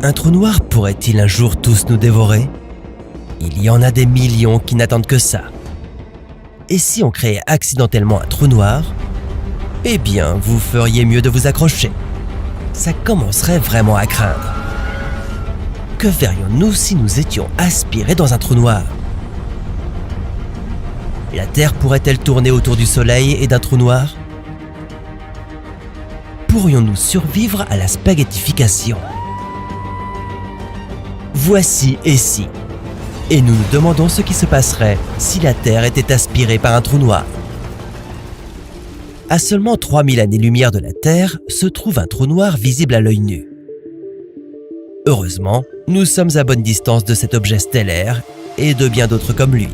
Un trou noir pourrait-il un jour tous nous dévorer? Il y en a des millions qui n'attendent que ça. Et si on créait accidentellement un trou noir? Eh bien, vous feriez mieux de vous accrocher. Ça commencerait vraiment à craindre. Que ferions-nous si nous étions aspirés dans un trou noir? La Terre pourrait-elle tourner autour du Soleil et d'un trou noir? Pourrions-nous survivre à la spaghettification? Voici et si. Et nous nous demandons ce qui se passerait si la Terre était aspirée par un trou noir. À seulement 3000 années-lumière de la Terre se trouve un trou noir visible à l'œil nu. Heureusement, nous sommes à bonne distance de cet objet stellaire et de bien d'autres comme lui.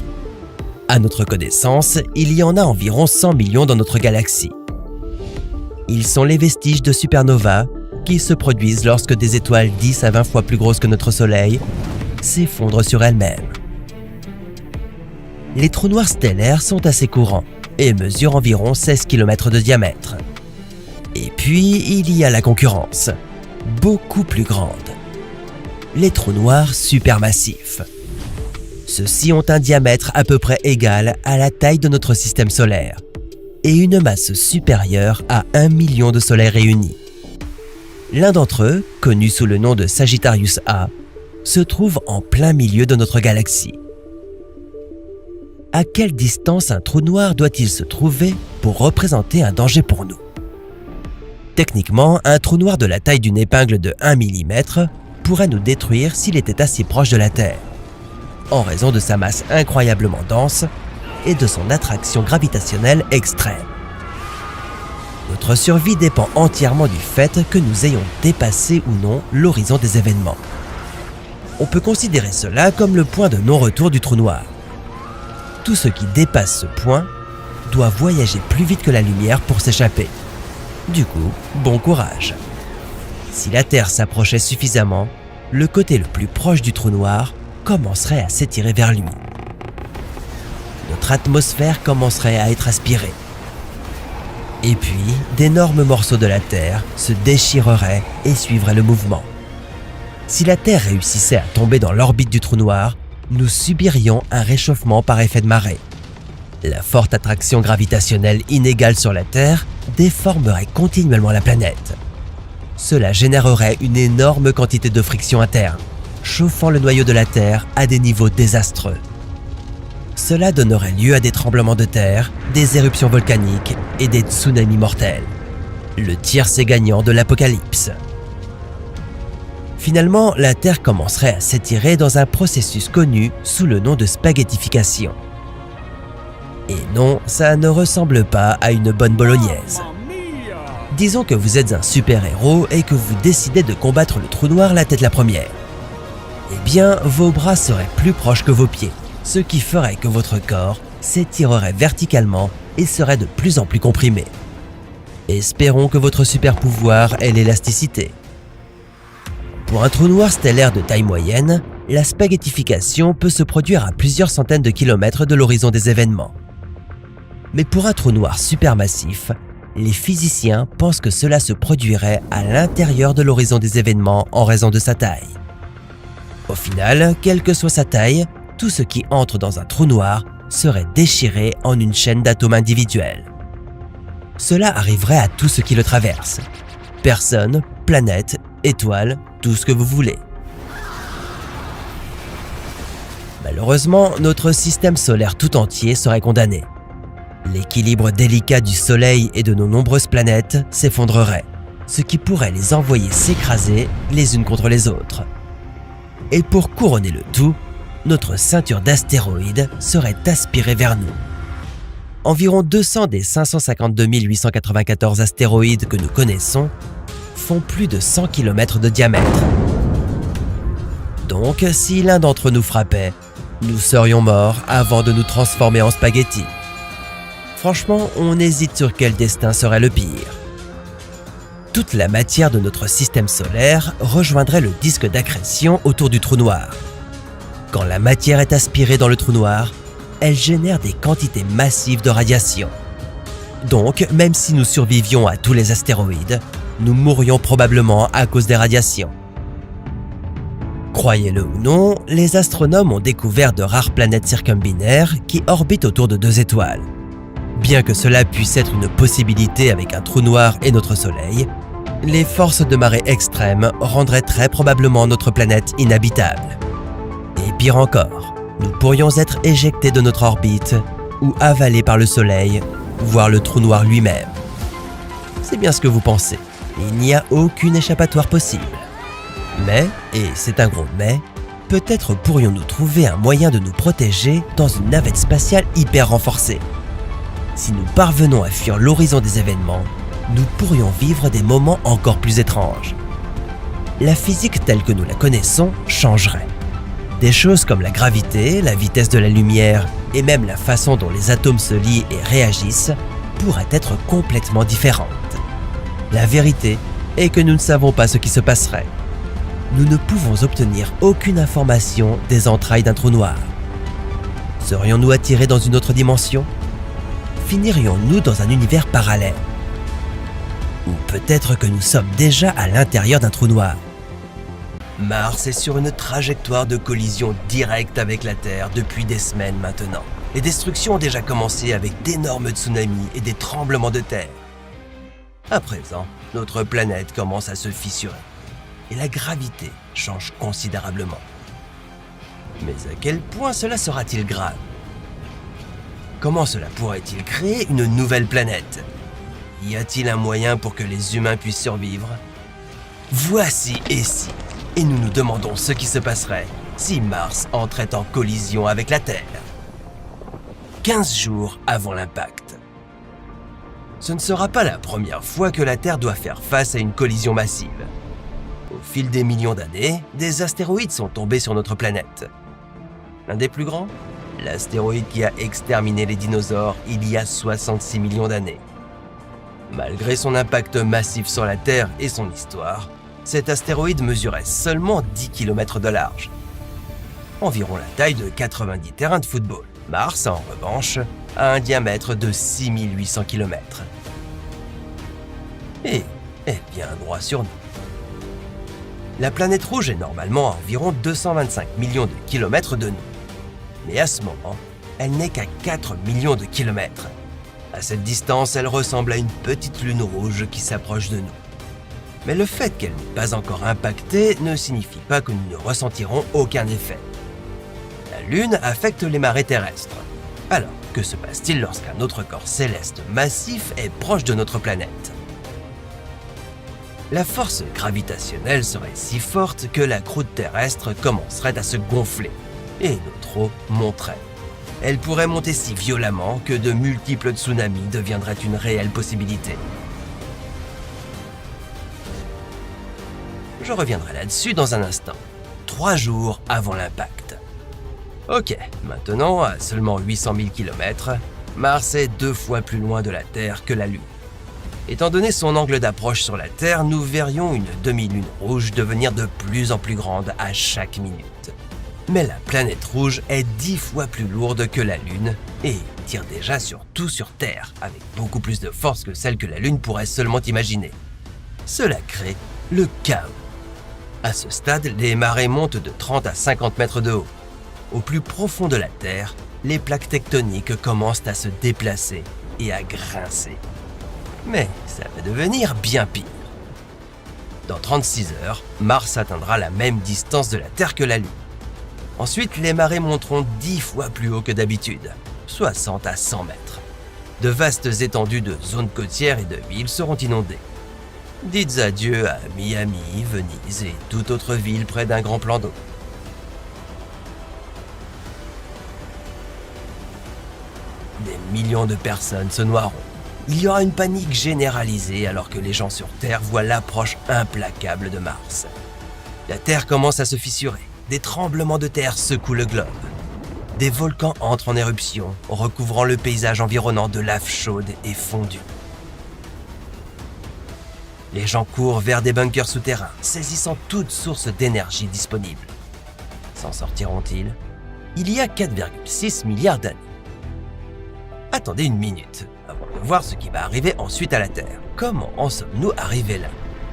À notre connaissance, il y en a environ 100 millions dans notre galaxie. Ils sont les vestiges de supernovas qui se produisent lorsque des étoiles 10 à 20 fois plus grosses que notre Soleil s'effondrent sur elles-mêmes. Les trous noirs stellaires sont assez courants et mesurent environ 16 km de diamètre. Et puis, il y a la concurrence, beaucoup plus grande. Les trous noirs supermassifs. Ceux-ci ont un diamètre à peu près égal à la taille de notre système solaire et une masse supérieure à 1 million de soleils réunis. L'un d'entre eux, connu sous le nom de Sagittarius A, se trouve en plein milieu de notre galaxie. À quelle distance un trou noir doit-il se trouver pour représenter un danger pour nous? Techniquement, un trou noir de la taille d'une épingle de 1 mm pourrait nous détruire s'il était assez proche de la Terre, en raison de sa masse incroyablement dense et de son attraction gravitationnelle extrême. Notre survie dépend entièrement du fait que nous ayons dépassé ou non l'horizon des événements. On peut considérer cela comme le point de non-retour du trou noir. Tout ce qui dépasse ce point doit voyager plus vite que la lumière pour s'échapper. Du coup, bon courage. Si la Terre s'approchait suffisamment, le côté le plus proche du trou noir commencerait à s'étirer vers lui. Notre atmosphère commencerait à être aspirée. Et puis, d'énormes morceaux de la Terre se déchireraient et suivraient le mouvement. Si la Terre réussissait à tomber dans l'orbite du trou noir, nous subirions un réchauffement par effet de marée. La forte attraction gravitationnelle inégale sur la Terre déformerait continuellement la planète. Cela générerait une énorme quantité de friction interne, chauffant le noyau de la Terre à des niveaux désastreux. Cela donnerait lieu à des tremblements de terre, des éruptions volcaniques et des tsunamis mortels. Le tiercé gagnant de l'apocalypse. Finalement, la Terre commencerait à s'étirer dans un processus connu sous le nom de spaghettification. Et non, ça ne ressemble pas à une bonne bolognaise. Disons que vous êtes un super-héros et que vous décidez de combattre le trou noir la tête la première. Eh bien, vos bras seraient plus proches que vos pieds, ce qui ferait que votre corps s'étirerait verticalement et serait de plus en plus comprimé. Espérons que votre super-pouvoir ait l'élasticité. Pour un trou noir stellaire de taille moyenne, la spaghettification peut se produire à plusieurs centaines de kilomètres de l'horizon des événements. Mais pour un trou noir supermassif, les physiciens pensent que cela se produirait à l'intérieur de l'horizon des événements en raison de sa taille. Au final, quelle que soit sa taille, tout ce qui entre dans un trou noir serait déchiré en une chaîne d'atomes individuels. Cela arriverait à tout ce qui le traverse. Personnes, planètes, étoiles, tout ce que vous voulez. Malheureusement, notre système solaire tout entier serait condamné. L'équilibre délicat du Soleil et de nos nombreuses planètes s'effondrerait, ce qui pourrait les envoyer s'écraser les unes contre les autres. Et pour couronner le tout, notre ceinture d'astéroïdes serait aspirée vers nous. Environ 200 des 552 894 astéroïdes que nous connaissons font plus de 100 km de diamètre. Donc, si l'un d'entre nous frappait, nous serions morts avant de nous transformer en spaghettis. Franchement, on hésite sur quel destin serait le pire. Toute la matière de notre système solaire rejoindrait le disque d'accrétion autour du trou noir. Quand la matière est aspirée dans le trou noir, elle génère des quantités massives de radiation. Donc, même si nous survivions à tous les astéroïdes, nous mourrions probablement à cause des radiations. Croyez-le ou non, les astronomes ont découvert de rares planètes circumbinaires qui orbitent autour de 2 étoiles. Bien que cela puisse être une possibilité avec un trou noir et notre Soleil, les forces de marée extrêmes rendraient très probablement notre planète inhabitable. Et pire encore, nous pourrions être éjectés de notre orbite ou avalés par le Soleil, voire le trou noir lui-même. C'est bien ce que vous pensez, il n'y a aucune échappatoire possible. Mais, et c'est un gros mais, peut-être pourrions-nous trouver un moyen de nous protéger dans une navette spatiale hyper renforcée. Si nous parvenons à fuir l'horizon des événements, nous pourrions vivre des moments encore plus étranges. La physique telle que nous la connaissons changerait. Des choses comme la gravité, la vitesse de la lumière et même la façon dont les atomes se lient et réagissent pourraient être complètement différentes. La vérité est que nous ne savons pas ce qui se passerait. Nous ne pouvons obtenir aucune information des entrailles d'un trou noir. Serions-nous attirés dans une autre dimension ? Finirions-nous dans un univers parallèle ? Ou peut-être que nous sommes déjà à l'intérieur d'un trou noir. Mars est sur une trajectoire de collision directe avec la Terre depuis des semaines maintenant. Les destructions ont déjà commencé avec d'énormes tsunamis et des tremblements de terre. À présent, notre planète commence à se fissurer. Et la gravité change considérablement. Mais à quel point cela sera-t-il grave ? Comment cela pourrait-il créer une nouvelle planète ? Y a-t-il un moyen pour que les humains puissent survivre ? Voici et si, et nous nous demandons ce qui se passerait si Mars entrait en collision avec la Terre. 15 jours avant l'impact. Ce ne sera pas la première fois que la Terre doit faire face à une collision massive. Au fil des millions d'années, des astéroïdes sont tombés sur notre planète. L'un des plus grands ? L'astéroïde qui a exterminé les dinosaures il y a 66 millions d'années. Malgré son impact massif sur la Terre et son histoire, cet astéroïde mesurait seulement 10 km de large. Environ la taille de 90 terrains de football. Mars, en revanche, a un diamètre de 6800 km. Et est bien droit sur nous. La planète rouge est normalement à environ 225 millions de kilomètres de nous. Mais à ce moment, elle n'est qu'à 4 millions de kilomètres. À cette distance, elle ressemble à une petite lune rouge qui s'approche de nous. Mais le fait qu'elle n'ait pas encore impacté ne signifie pas que nous ne ressentirons aucun effet. La Lune affecte les marées terrestres. Alors, que se passe-t-il lorsqu'un autre corps céleste massif est proche de notre planète ? La force gravitationnelle serait si forte que la croûte terrestre commencerait à se gonfler et notre eau monterait. Elle pourrait monter si violemment que de multiples tsunamis deviendraient une réelle possibilité. Je reviendrai là-dessus dans un instant, 3 jours avant l'impact. Ok, maintenant, à seulement 800 000 km, Mars est 2 fois plus loin de la Terre que la Lune. Étant donné son angle d'approche sur la Terre, nous verrions une demi-lune rouge devenir de plus en plus grande à chaque minute. Mais la planète rouge est 10 fois plus lourde que la Lune et tire déjà surtout sur Terre, avec beaucoup plus de force que celle que la Lune pourrait seulement imaginer. Cela crée le chaos. À ce stade, les marées montent de 30 à 50 mètres de haut. Au plus profond de la Terre, les plaques tectoniques commencent à se déplacer et à grincer. Mais ça va devenir bien pire. Dans 36 heures, Mars atteindra la même distance de la Terre que la Lune. Ensuite, les marées monteront 10 fois plus haut que d'habitude, 60 à 100 mètres. De vastes étendues de zones côtières et de villes seront inondées. Dites adieu à Miami, Venise et toute autre ville près d'un grand plan d'eau. Des millions de personnes se noieront. Il y aura une panique généralisée alors que les gens sur Terre voient l'approche implacable de Mars. La Terre commence à se fissurer. Des tremblements de terre secouent le globe. Des volcans entrent en éruption, recouvrant le paysage environnant de lave chaude et fondue. Les gens courent vers des bunkers souterrains, saisissant toute source d'énergie disponible. S'en sortiront-ils ? Il y a 4,6 milliards d'années. Attendez une minute, avant de voir ce qui va arriver ensuite à la Terre. Comment en sommes-nous arrivés là ?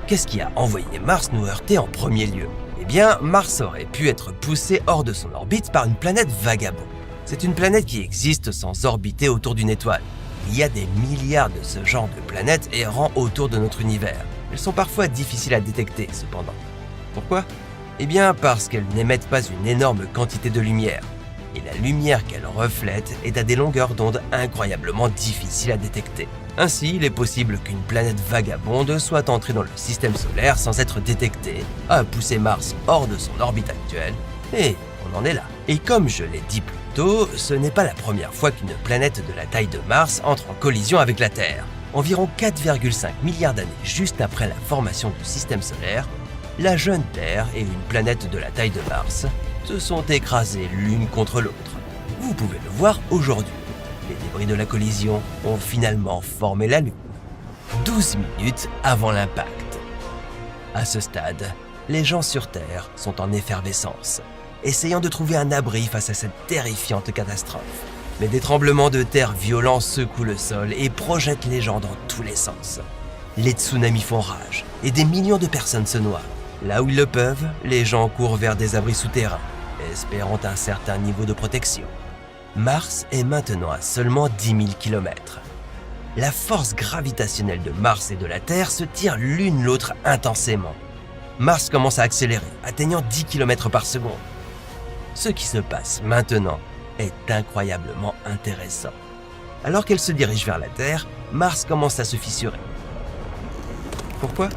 Qu'est-ce qui a envoyé Mars nous heurter en premier lieu ? Eh bien, Mars aurait pu être poussé hors de son orbite par une planète vagabonde. C'est une planète qui existe sans orbiter autour d'une étoile. Il y a des milliards de ce genre de planètes errant autour de notre univers. Elles sont parfois difficiles à détecter, cependant. Pourquoi ? Eh bien, parce qu'elles n'émettent pas une énorme quantité de lumière. Et la lumière qu'elles reflètent est à des longueurs d'onde incroyablement difficiles à détecter. Ainsi, il est possible qu'une planète vagabonde soit entrée dans le système solaire sans être détectée, a poussé Mars hors de son orbite actuelle, et on en est là. Et comme je l'ai dit plus tôt, ce n'est pas la première fois qu'une planète de la taille de Mars entre en collision avec la Terre. Environ 4,5 milliards d'années juste après la formation du système solaire, la jeune Terre et une planète de la taille de Mars se sont écrasées l'une contre l'autre. Vous pouvez le voir aujourd'hui. Les débris de la collision ont finalement formé la Lune. 12 minutes avant l'impact. À ce stade, les gens sur Terre sont en effervescence, essayant de trouver un abri face à cette terrifiante catastrophe. Mais des tremblements de terre violents secouent le sol et projettent les gens dans tous les sens. Les tsunamis font rage et des millions de personnes se noient. Là où ils le peuvent, les gens courent vers des abris souterrains, espérant un certain niveau de protection. Mars est maintenant à seulement 10 000 km. La force gravitationnelle de Mars et de la Terre se tirent l'une l'autre intensément. Mars commence à accélérer, atteignant 10 km par seconde. Ce qui se passe maintenant est incroyablement intéressant. Alors qu'elle se dirige vers la Terre, Mars commence à se fissurer. Pourquoi ?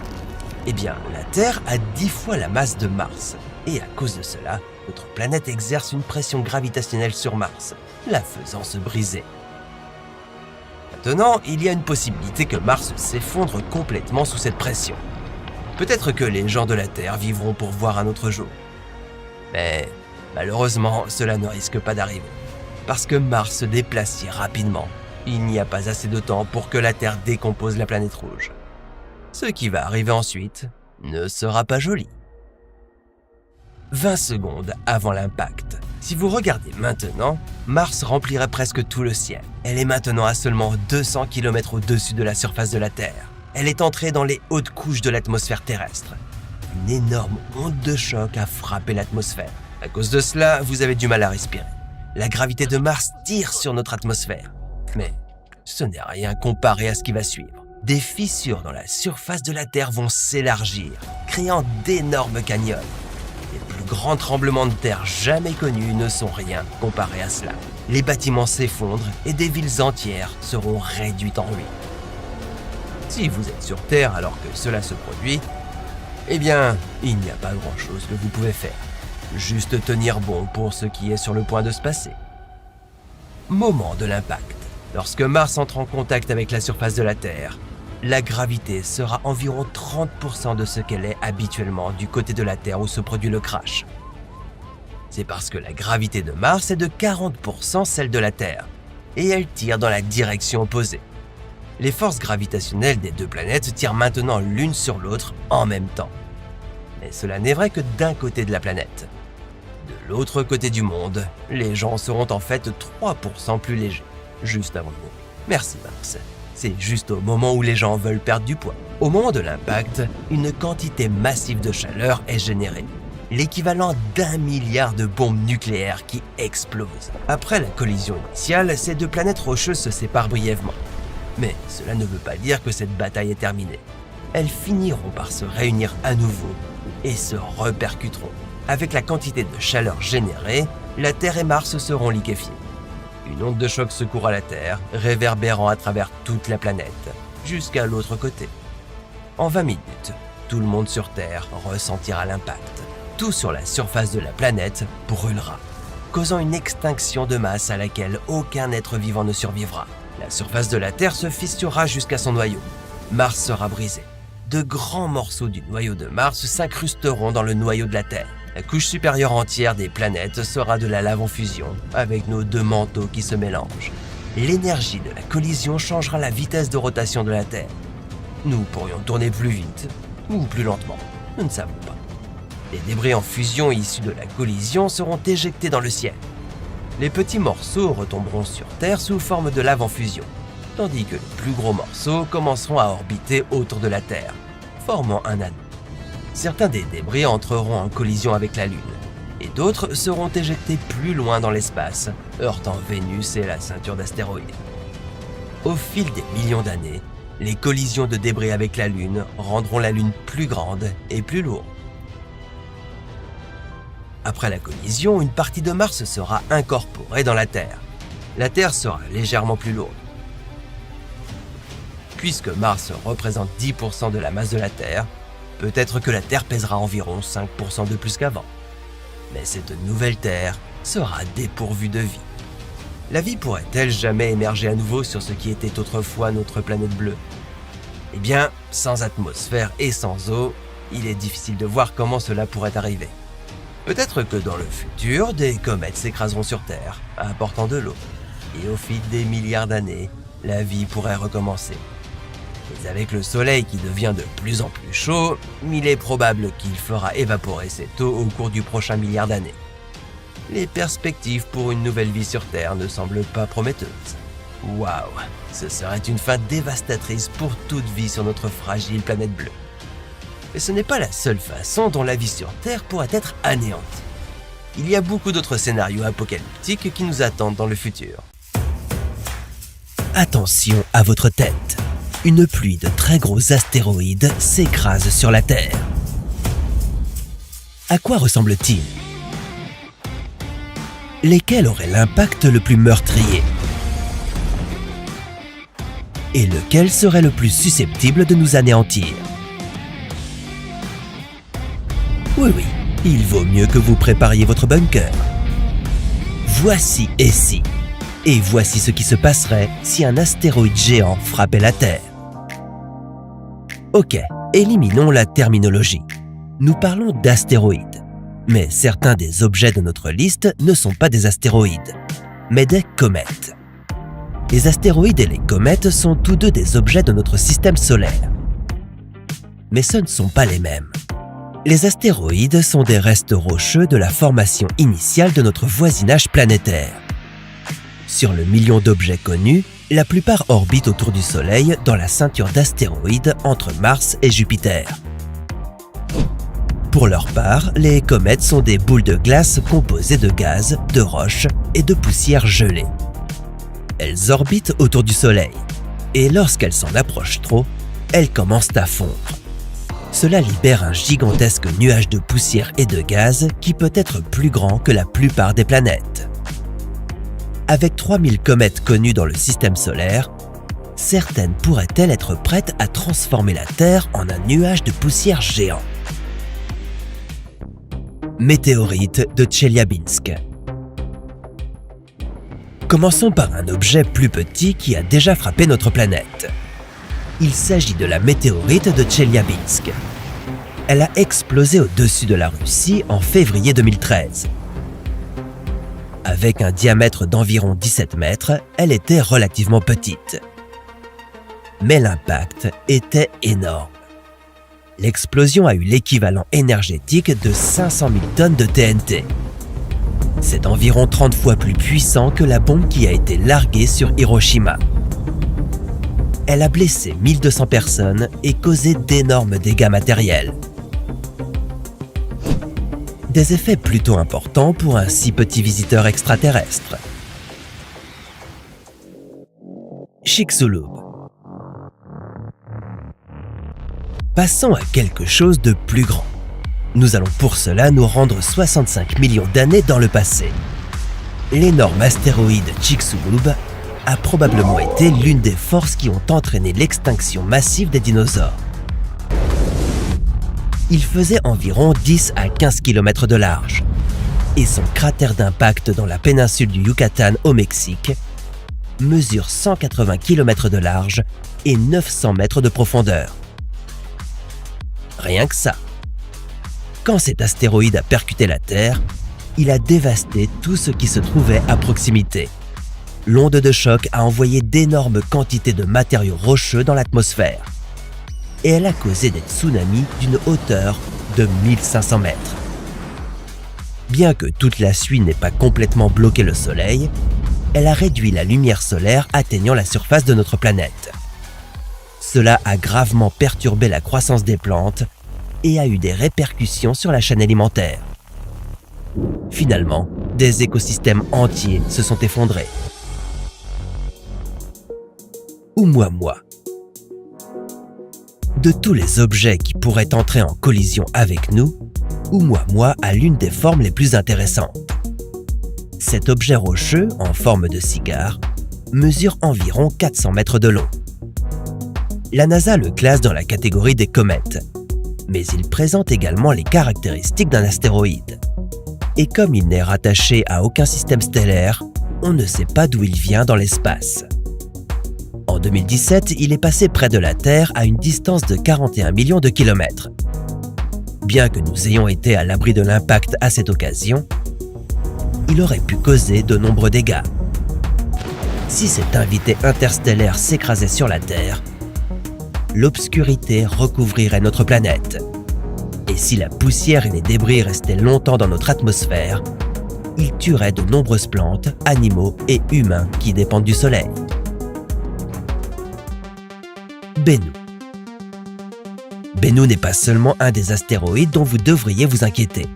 Eh bien, la Terre a 10 fois la masse de Mars, et à cause de cela, notre planète exerce une pression gravitationnelle sur Mars, la faisant se briser. Maintenant, il y a une possibilité que Mars s'effondre complètement sous cette pression. Peut-être que les gens de la Terre vivront pour voir un autre jour. Mais malheureusement, cela ne risque pas d'arriver. Parce que Mars se déplace si rapidement, il n'y a pas assez de temps pour que la Terre décompose la planète rouge. Ce qui va arriver ensuite ne sera pas joli. 20 secondes avant l'impact. Si vous regardez maintenant, Mars remplirait presque tout le ciel. Elle est maintenant à seulement 200 km au-dessus de la surface de la Terre. Elle est entrée dans les hautes couches de l'atmosphère terrestre. Une énorme onde de choc a frappé l'atmosphère. À cause de cela, vous avez du mal à respirer. La gravité de Mars tire sur notre atmosphère. Mais ce n'est rien comparé à ce qui va suivre. Des fissures dans la surface de la Terre vont s'élargir, créant d'énormes canyons. Les plus grands tremblements de terre jamais connus ne sont rien comparés à cela. Les bâtiments s'effondrent et des villes entières seront réduites en ruines. Si vous êtes sur Terre alors que cela se produit, eh bien, il n'y a pas grand-chose que vous pouvez faire. Juste tenir bon pour ce qui est sur le point de se passer. Moment de l'impact. Lorsque Mars entre en contact avec la surface de la Terre, la gravité sera environ 30% de ce qu'elle est habituellement du côté de la Terre où se produit le crash. C'est parce que la gravité de Mars est de 40% celle de la Terre, et elle tire dans la direction opposée. Les forces gravitationnelles des deux planètes tirent maintenant l'une sur l'autre en même temps. Mais cela n'est vrai que d'un côté de la planète. De l'autre côté du monde, les gens seront en fait 3% plus légers, juste avant nous. Merci Mars. C'est juste au moment où les gens veulent perdre du poids. Au moment de l'impact, une quantité massive de chaleur est générée, l'équivalent d'1 milliard de bombes nucléaires qui explosent. Après la collision initiale, ces deux planètes rocheuses se séparent brièvement. Mais cela ne veut pas dire que cette bataille est terminée. Elles finiront par se réunir à nouveau et se repercuteront. Avec la quantité de chaleur générée, la Terre et Mars seront liquéfiés. Une onde de choc secourra la Terre, réverbérant à travers toute la planète, jusqu'à l'autre côté. En 20 minutes, tout le monde sur Terre ressentira l'impact. Tout sur la surface de la planète brûlera, causant une extinction de masse à laquelle aucun être vivant ne survivra. La surface de la Terre se fissurera jusqu'à son noyau. Mars sera brisé. De grands morceaux du noyau de Mars s'incrusteront dans le noyau de la Terre. La couche supérieure entière des planètes sera de la lave en fusion, avec nos deux manteaux qui se mélangent. L'énergie de la collision changera la vitesse de rotation de la Terre. Nous pourrions tourner plus vite ou plus lentement, nous ne savons pas. Les débris en fusion issus de la collision seront éjectés dans le ciel. Les petits morceaux retomberont sur Terre sous forme de lave en fusion, tandis que les plus gros morceaux commenceront à orbiter autour de la Terre, formant un anneau. Certains des débris entreront en collision avec la Lune, et d'autres seront éjectés plus loin dans l'espace, heurtant Vénus et la ceinture d'astéroïdes. Au fil des millions d'années, les collisions de débris avec la Lune rendront la Lune plus grande et plus lourde. Après la collision, une partie de Mars sera incorporée dans la Terre. La Terre sera légèrement plus lourde. Puisque Mars représente 10% de la masse de la Terre, peut-être que la Terre pèsera environ 5% de plus qu'avant. Mais cette nouvelle Terre sera dépourvue de vie. La vie pourrait-elle jamais émerger à nouveau sur ce qui était autrefois notre planète bleue? Eh bien, sans atmosphère et sans eau, il est difficile de voir comment cela pourrait arriver. Peut-être que dans le futur, des comètes s'écraseront sur Terre, apportant de l'eau. Et au fil des milliards d'années, la vie pourrait recommencer. Mais avec le Soleil qui devient de plus en plus chaud, il est probable qu'il fera évaporer cette eau au cours du prochain milliard d'années. Les perspectives pour une nouvelle vie sur Terre ne semblent pas prometteuses. Waouh, ce serait une fin dévastatrice pour toute vie sur notre fragile planète bleue. Mais ce n'est pas la seule façon dont la vie sur Terre pourrait être anéantie. Il y a beaucoup d'autres scénarios apocalyptiques qui nous attendent dans le futur. Attention à votre tête. Une pluie de très gros astéroïdes s'écrase sur la Terre. À quoi ressemble-t-il? Lesquels auraient l'impact le plus meurtrier? Et lequel serait le plus susceptible de nous anéantir? Oui, il vaut mieux que vous prépariez votre bunker. Voici et si. Et voici ce qui se passerait si un astéroïde géant frappait la Terre. Ok, éliminons la terminologie. Nous parlons d'astéroïdes. Mais certains des objets de notre liste ne sont pas des astéroïdes, mais des comètes. Les astéroïdes et les comètes sont tous deux des objets de notre système solaire. Mais ce ne sont pas les mêmes. Les astéroïdes sont des restes rocheux de la formation initiale de notre voisinage planétaire. Sur le million d'objets connus, la plupart orbitent autour du Soleil dans la ceinture d'astéroïdes entre Mars et Jupiter. Pour leur part, les comètes sont des boules de glace composées de gaz, de roches et de poussière gelée. Elles orbitent autour du Soleil, et lorsqu'elles s'en approchent trop, elles commencent à fondre. Cela libère un gigantesque nuage de poussière et de gaz qui peut être plus grand que la plupart des planètes. Avec 3000 comètes connues dans le système solaire, certaines pourraient-elles être prêtes à transformer la Terre en un nuage de poussière géant. Météorite de Tcheliabinsk. Commençons par un objet plus petit qui a déjà frappé notre planète. Il s'agit de la météorite de Tcheliabinsk. Elle a explosé au-dessus de la Russie en février 2013. Avec un diamètre d'environ 17 mètres, elle était relativement petite. Mais l'impact était énorme. L'explosion a eu l'équivalent énergétique de 500 000 tonnes de TNT. C'est environ 30 fois plus puissant que la bombe qui a été larguée sur Hiroshima. Elle a blessé 1200 personnes et causé d'énormes dégâts matériels. Des effets plutôt importants pour un si petit visiteur extraterrestre. Chicxulub. Passons à quelque chose de plus grand. Nous allons pour cela nous rendre 65 millions d'années dans le passé. L'énorme astéroïde Chicxulub a probablement été l'une des forces qui ont entraîné l'extinction massive des dinosaures. Il faisait environ 10 à 15 km de large, et son cratère d'impact dans la péninsule du Yucatan au Mexique mesure 180 km de large et 900 mètres de profondeur. Rien que ça. Quand cet astéroïde a percuté la Terre, il a dévasté tout ce qui se trouvait à proximité. L'onde de choc a envoyé d'énormes quantités de matériaux rocheux dans l'atmosphère. Et elle a causé des tsunamis d'une hauteur de 1500 mètres. Bien que toute la suie n'ait pas complètement bloqué le Soleil, elle a réduit la lumière solaire atteignant la surface de notre planète. Cela a gravement perturbé la croissance des plantes et a eu des répercussions sur la chaîne alimentaire. Finalement, des écosystèmes entiers se sont effondrés. Oumuamua. De tous les objets qui pourraient entrer en collision avec nous, Oumuamua a l'une des formes les plus intéressantes. Cet objet rocheux, en forme de cigare, mesure environ 400 mètres de long. La NASA le classe dans la catégorie des comètes, mais il présente également les caractéristiques d'un astéroïde. Et comme il n'est rattaché à aucun système stellaire, on ne sait pas d'où il vient dans l'espace. En 2017, il est passé près de la Terre à une distance de 41 millions de kilomètres. Bien que nous ayons été à l'abri de l'impact à cette occasion, il aurait pu causer de nombreux dégâts. Si cet invité interstellaire s'écrasait sur la Terre, l'obscurité recouvrirait notre planète. Et si la poussière et les débris restaient longtemps dans notre atmosphère, ils tueraient de nombreuses plantes, animaux et humains qui dépendent du Soleil. Bennu. Bennu n'est pas seulement un des astéroïdes dont vous devriez vous inquiéter.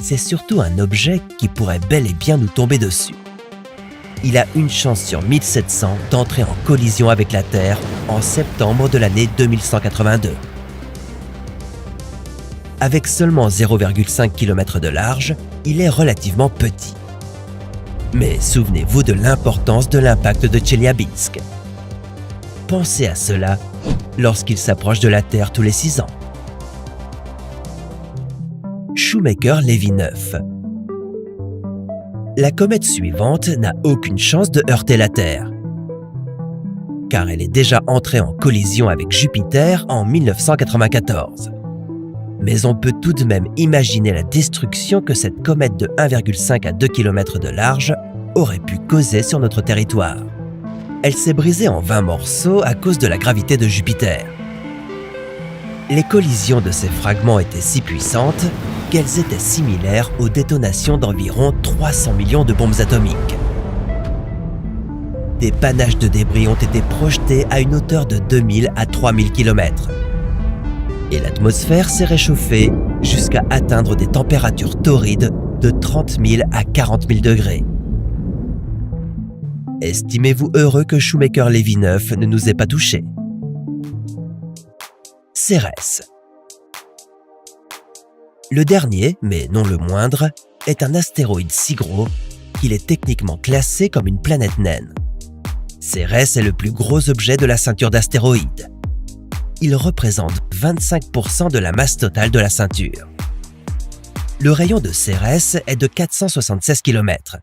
C'est surtout un objet qui pourrait bel et bien nous tomber dessus. Il a une chance sur 1700 d'entrer en collision avec la Terre en septembre de l'année 2182. Avec seulement 0,5 km de large, il est relativement petit. Mais souvenez-vous de l'importance de l'impact de Tcheliabinsk. Pensez à cela lorsqu'il s'approche de la Terre tous les 6 ans. Shoemaker-Levy 9. La comète suivante n'a aucune chance de heurter la Terre, car elle est déjà entrée en collision avec Jupiter en 1994. Mais on peut tout de même imaginer la destruction que cette comète de 1,5 à 2 km de large aurait pu causer sur notre territoire. Elle s'est brisée en 20 morceaux à cause de la gravité de Jupiter. Les collisions de ces fragments étaient si puissantes qu'elles étaient similaires aux détonations d'environ 300 millions de bombes atomiques. Des panaches de débris ont été projetés à une hauteur de 2000 à 3000 km. Et l'atmosphère s'est réchauffée jusqu'à atteindre des températures torrides de 30 000 à 40 000 degrés. Estimez-vous heureux que Shoemaker-Levy 9 ne nous ait pas touchés? Cérès. Le dernier, mais non le moindre, est un astéroïde si gros qu'il est techniquement classé comme une planète naine. Cérès est le plus gros objet de la ceinture d'astéroïdes. Il représente 25% de la masse totale de la ceinture. Le rayon de Cérès est de 476 km.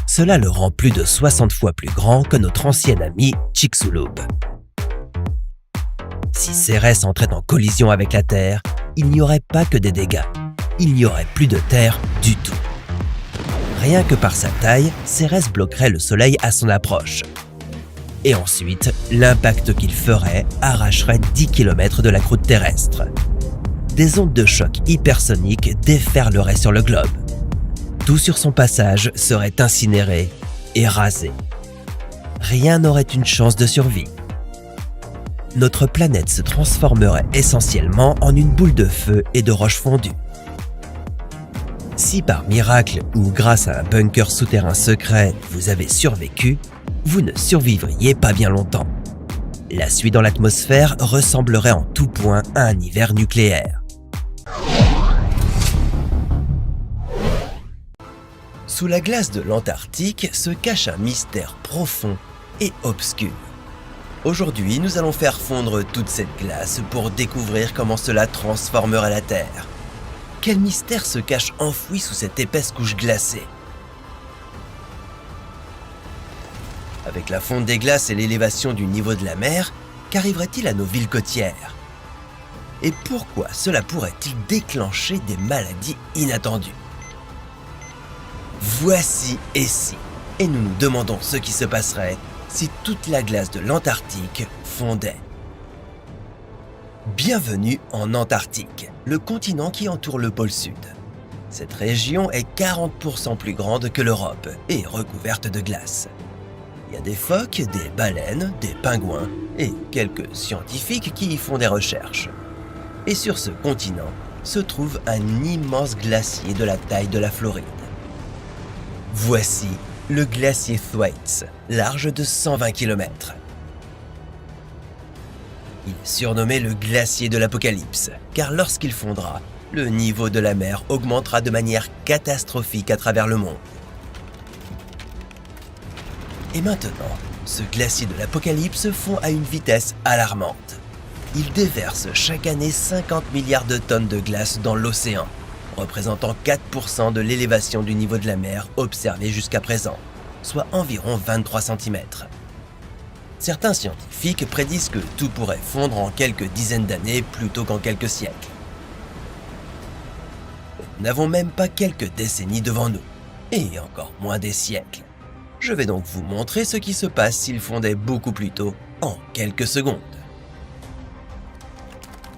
Cela le rend plus de 60 fois plus grand que notre ancien ami Chicxulub. Si Cérès entrait en collision avec la Terre, il n'y aurait pas que des dégâts. Il n'y aurait plus de Terre du tout. Rien que par sa taille, Cérès bloquerait le Soleil à son approche. Et ensuite, l'impact qu'il ferait arracherait 10 km de la croûte terrestre. Des ondes de choc hypersoniques déferleraient sur le globe. Tout sur son passage serait incinéré et rasé. Rien n'aurait une chance de survie. Notre planète se transformerait essentiellement en une boule de feu et de roches fondues. Si par miracle ou grâce à un bunker souterrain secret vous avez survécu, vous ne survivriez pas bien longtemps. La suie dans l'atmosphère ressemblerait en tout point à un hiver nucléaire. Sous la glace de l'Antarctique se cache un mystère profond et obscur. Aujourd'hui, nous allons faire fondre toute cette glace pour découvrir comment cela transformerait la Terre. Quel mystère se cache enfoui sous cette épaisse couche glacée? Avec la fonte des glaces et l'élévation du niveau de la mer, qu'arriverait-il à nos villes côtières? Et pourquoi cela pourrait-il déclencher des maladies inattendues? Voici et si, et nous nous demandons ce qui se passerait si toute la glace de l'Antarctique fondait. Bienvenue en Antarctique, le continent qui entoure le pôle Sud. Cette région est 40% plus grande que l'Europe et recouverte de glace. Il y a des phoques, des baleines, des pingouins et quelques scientifiques qui y font des recherches. Et sur ce continent se trouve un immense glacier de la taille de la Floride. Voici le glacier Thwaites, large de 120 km. Il est surnommé le glacier de l'Apocalypse, car lorsqu'il fondra, le niveau de la mer augmentera de manière catastrophique à travers le monde. Et maintenant, ce glacier de l'Apocalypse fond à une vitesse alarmante. Il déverse chaque année 50 milliards de tonnes de glace dans l'océan, représentant 4% de l'élévation du niveau de la mer observée jusqu'à présent, soit environ 23 cm. Certains scientifiques prédisent que tout pourrait fondre en quelques dizaines d'années plutôt qu'en quelques siècles. Nous n'avons même pas quelques décennies devant nous, et encore moins des siècles. Je vais donc vous montrer ce qui se passe s'il fondait beaucoup plus tôt, en quelques secondes.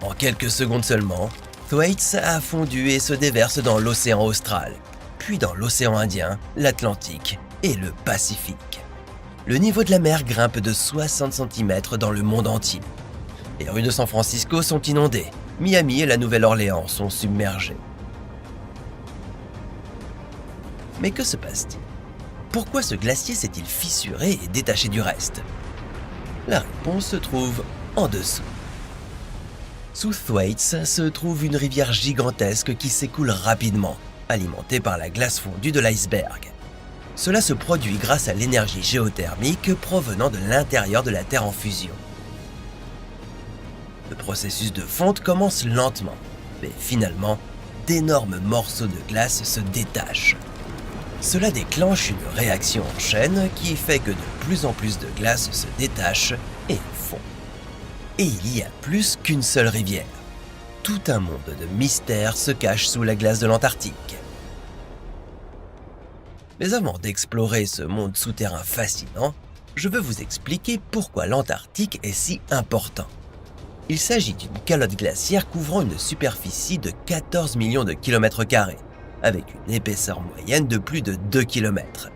En quelques secondes seulement, Thwaites a fondu et se déverse dans l'océan Austral, puis dans l'océan Indien, l'Atlantique et le Pacifique. Le niveau de la mer grimpe de 60 cm dans le monde entier. Les rues de San Francisco sont inondées, Miami et la Nouvelle-Orléans sont submergées. Mais que se passe-t-il? Pourquoi ce glacier s'est-il fissuré et détaché du reste? La réponse se trouve en dessous. Sous Thwaites se trouve une rivière gigantesque qui s'écoule rapidement, alimentée par la glace fondue de l'iceberg. Cela se produit grâce à l'énergie géothermique provenant de l'intérieur de la Terre en fusion. Le processus de fonte commence lentement, mais finalement, d'énormes morceaux de glace se détachent. Cela déclenche une réaction en chaîne qui fait que de plus en plus de glace se détache et fond. Et il y a plus qu'une seule rivière. Tout un monde de mystères se cache sous la glace de l'Antarctique. Mais avant d'explorer ce monde souterrain fascinant, je veux vous expliquer pourquoi l'Antarctique est si important. Il s'agit d'une calotte glaciaire couvrant une superficie de 14 millions de kilomètres carrés, avec une épaisseur moyenne de plus de 2 km.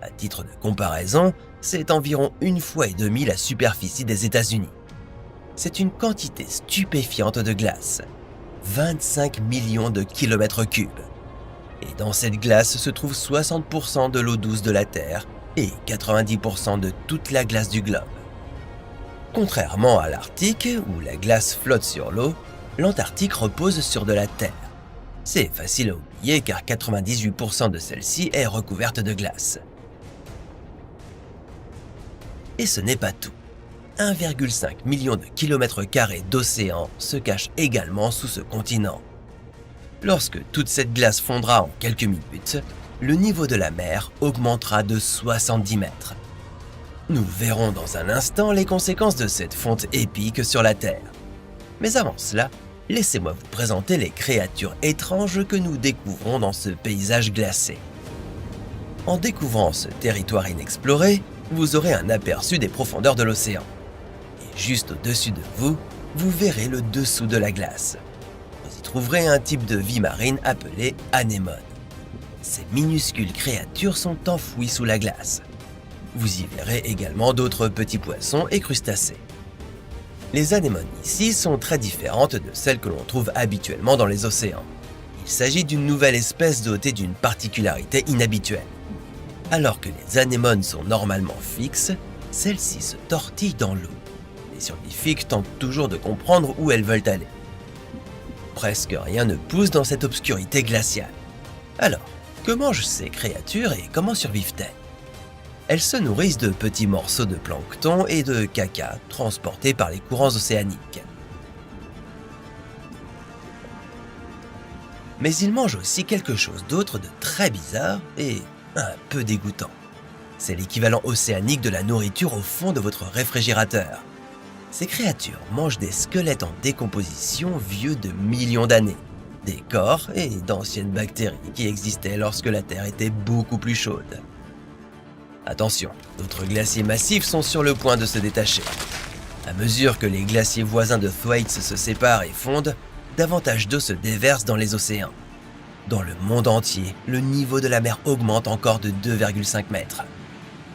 À titre de comparaison, c'est environ 1,5 fois la superficie des États-Unis. C'est une quantité stupéfiante de glace, 25 millions de kilomètres cubes. Et dans cette glace se trouve 60% de l'eau douce de la Terre et 90% de toute la glace du globe. Contrairement à l'Arctique, où la glace flotte sur l'eau, l'Antarctique repose sur de la terre. C'est facile à oublier car 98% de celle-ci est recouverte de glace. Et ce n'est pas tout. 1,5 million de kilomètres carrés d'océan se cachent également sous ce continent. Lorsque toute cette glace fondra en quelques minutes, le niveau de la mer augmentera de 70 mètres. Nous verrons dans un instant les conséquences de cette fonte épique sur la Terre. Mais avant cela, laissez-moi vous présenter les créatures étranges que nous découvrons dans ce paysage glacé. En découvrant ce territoire inexploré, vous aurez un aperçu des profondeurs de l'océan. Et juste au-dessus de vous, vous verrez le dessous de la glace. Vous y trouverez un type de vie marine appelé anémone. Ces minuscules créatures sont enfouies sous la glace. Vous y verrez également d'autres petits poissons et crustacés. Les anémones ici sont très différentes de celles que l'on trouve habituellement dans les océans. Il s'agit d'une nouvelle espèce dotée d'une particularité inhabituelle. Alors que les anémones sont normalement fixes, celles-ci se tortillent dans l'eau. Les scientifiques tentent toujours de comprendre où elles veulent aller. Presque rien ne pousse dans cette obscurité glaciale. Alors, que mangent ces créatures et comment survivent-elles? Elles se nourrissent de petits morceaux de plancton et de caca transportés par les courants océaniques. Mais ils mangent aussi quelque chose d'autre de très bizarre et un peu dégoûtant. C'est l'équivalent océanique de la nourriture au fond de votre réfrigérateur. Ces créatures mangent des squelettes en décomposition vieux de millions d'années, des corps et d'anciennes bactéries qui existaient lorsque la Terre était beaucoup plus chaude. Attention, d'autres glaciers massifs sont sur le point de se détacher. À mesure que les glaciers voisins de Thwaites se séparent et fondent, davantage d'eau se déverse dans les océans. Dans le monde entier, le niveau de la mer augmente encore de 2,5 mètres.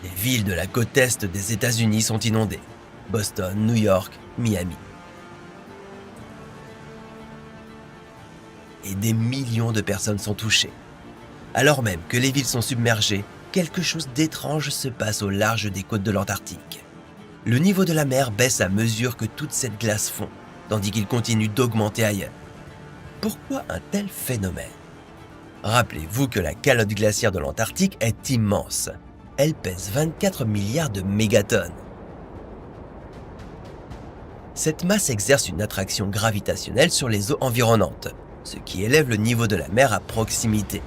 Les villes de la côte est des États-Unis sont inondées. Boston, New York, Miami. et des millions de personnes sont touchées. Alors même que les villes sont submergées, quelque chose d'étrange se passe au large des côtes de l'Antarctique. Le niveau de la mer baisse à mesure que toute cette glace fond, tandis qu'il continue d'augmenter ailleurs. Pourquoi un tel phénomène ? Rappelez-vous que la calotte glaciaire de l'Antarctique est immense. Elle pèse 24 milliards de mégatonnes. Cette masse exerce une attraction gravitationnelle sur les eaux environnantes, ce qui élève le niveau de la mer à proximité.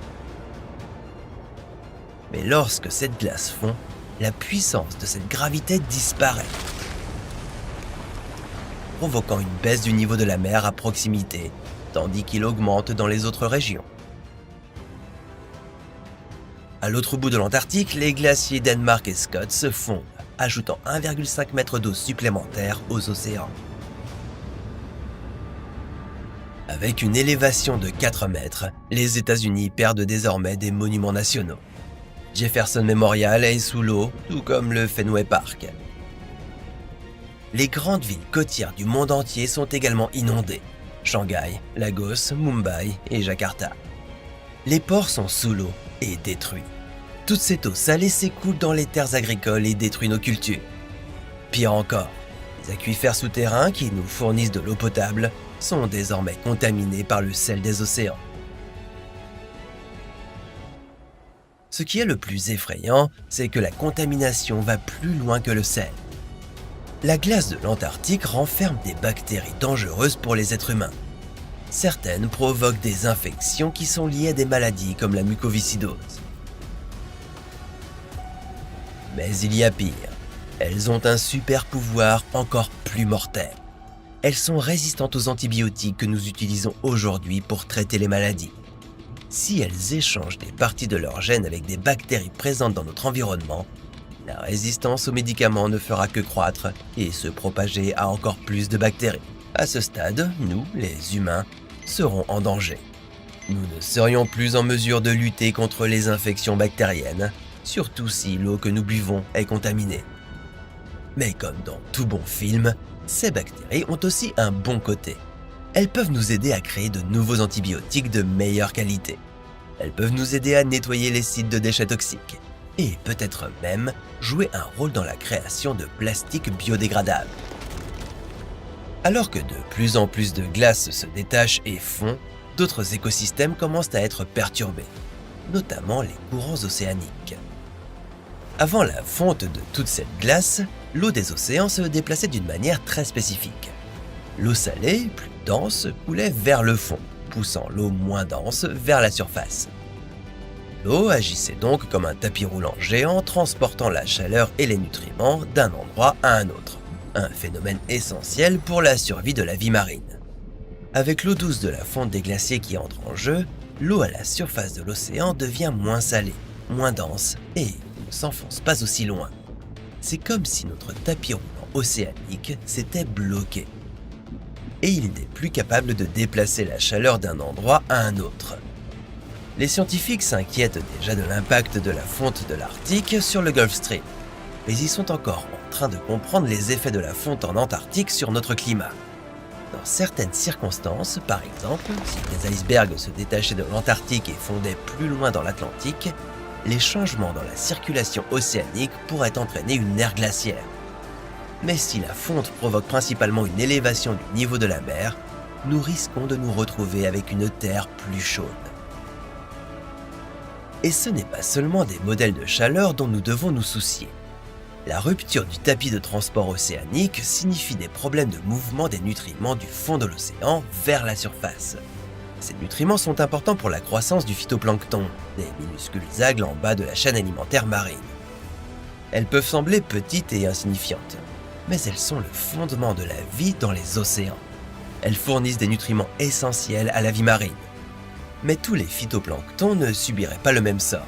Mais lorsque cette glace fond, la puissance de cette gravité disparaît, provoquant une baisse du niveau de la mer à proximité, tandis qu'il augmente dans les autres régions. À l'autre bout de l'Antarctique, les glaciers Denmark et Scott se fondent, ajoutant 1,5 m d'eau supplémentaire aux océans. Avec une élévation de 4 mètres, les États-Unis perdent désormais des monuments nationaux. Jefferson Memorial est sous l'eau, tout comme le Fenway Park. Les grandes villes côtières du monde entier sont également inondées. Shanghai, Lagos, Mumbai et Jakarta. Les ports sont sous l'eau et détruits. Toute cette eau salée s'écoule dans les terres agricoles et détruit nos cultures. Pire encore, les aquifères souterrains qui nous fournissent de l'eau potable sont désormais contaminés par le sel des océans. Ce qui est le plus effrayant, c'est que la contamination va plus loin que le sel. La glace de l'Antarctique renferme des bactéries dangereuses pour les êtres humains. Certaines provoquent des infections qui sont liées à des maladies comme la mucoviscidose. Mais il y a pire. Elles ont un super pouvoir encore plus mortel. Elles sont résistantes aux antibiotiques que nous utilisons aujourd'hui pour traiter les maladies. Si elles échangent des parties de leur gènes avec des bactéries présentes dans notre environnement, la résistance aux médicaments ne fera que croître et se propager à encore plus de bactéries. À ce stade, nous, les humains, serons en danger. Nous ne serions plus en mesure de lutter contre les infections bactériennes, surtout si l'eau que nous buvons est contaminée. Mais comme dans tout bon film, ces bactéries ont aussi un bon côté. Elles peuvent nous aider à créer de nouveaux antibiotiques de meilleure qualité. Elles peuvent nous aider à nettoyer les sites de déchets toxiques et peut-être même jouer un rôle dans la création de plastique biodégradable. Alors que de plus en plus de glace se détachent et fond, d'autres écosystèmes commencent à être perturbés, notamment les courants océaniques. Avant la fonte de toute cette glace, l'eau des océans se déplaçait d'une manière très spécifique. L'eau salée, plus dense, coulait vers le fond, poussant l'eau moins dense vers la surface. L'eau agissait donc comme un tapis roulant géant transportant la chaleur et les nutriments d'un endroit à un autre, un phénomène essentiel pour la survie de la vie marine. Avec l'eau douce de la fonte des glaciers qui entre en jeu, l'eau à la surface de l'océan devient moins salée, moins dense et ne s'enfonce pas aussi loin. C'est comme si notre tapis roulant océanique s'était bloqué. Et il n'est plus capable de déplacer la chaleur d'un endroit à un autre. Les scientifiques s'inquiètent déjà de l'impact de la fonte de l'Arctique sur le Gulf Stream, mais ils sont encore en train de comprendre les effets de la fonte en Antarctique sur notre climat. Dans certaines circonstances, par exemple, si des icebergs se détachaient de l'Antarctique et fondaient plus loin dans l'Atlantique, les changements dans la circulation océanique pourraient entraîner une ère glaciaire. Mais si la fonte provoque principalement une élévation du niveau de la mer, nous risquons de nous retrouver avec une terre plus chaude. Et ce n'est pas seulement des modèles de chaleur dont nous devons nous soucier. La rupture du tapis de transport océanique signifie des problèmes de mouvement des nutriments du fond de l'océan vers la surface. Ces nutriments sont importants pour la croissance du phytoplancton, des minuscules algues en bas de la chaîne alimentaire marine. Elles peuvent sembler petites et insignifiantes, mais elles sont le fondement de la vie dans les océans. Elles fournissent des nutriments essentiels à la vie marine. Mais tous les phytoplanctons ne subiraient pas le même sort.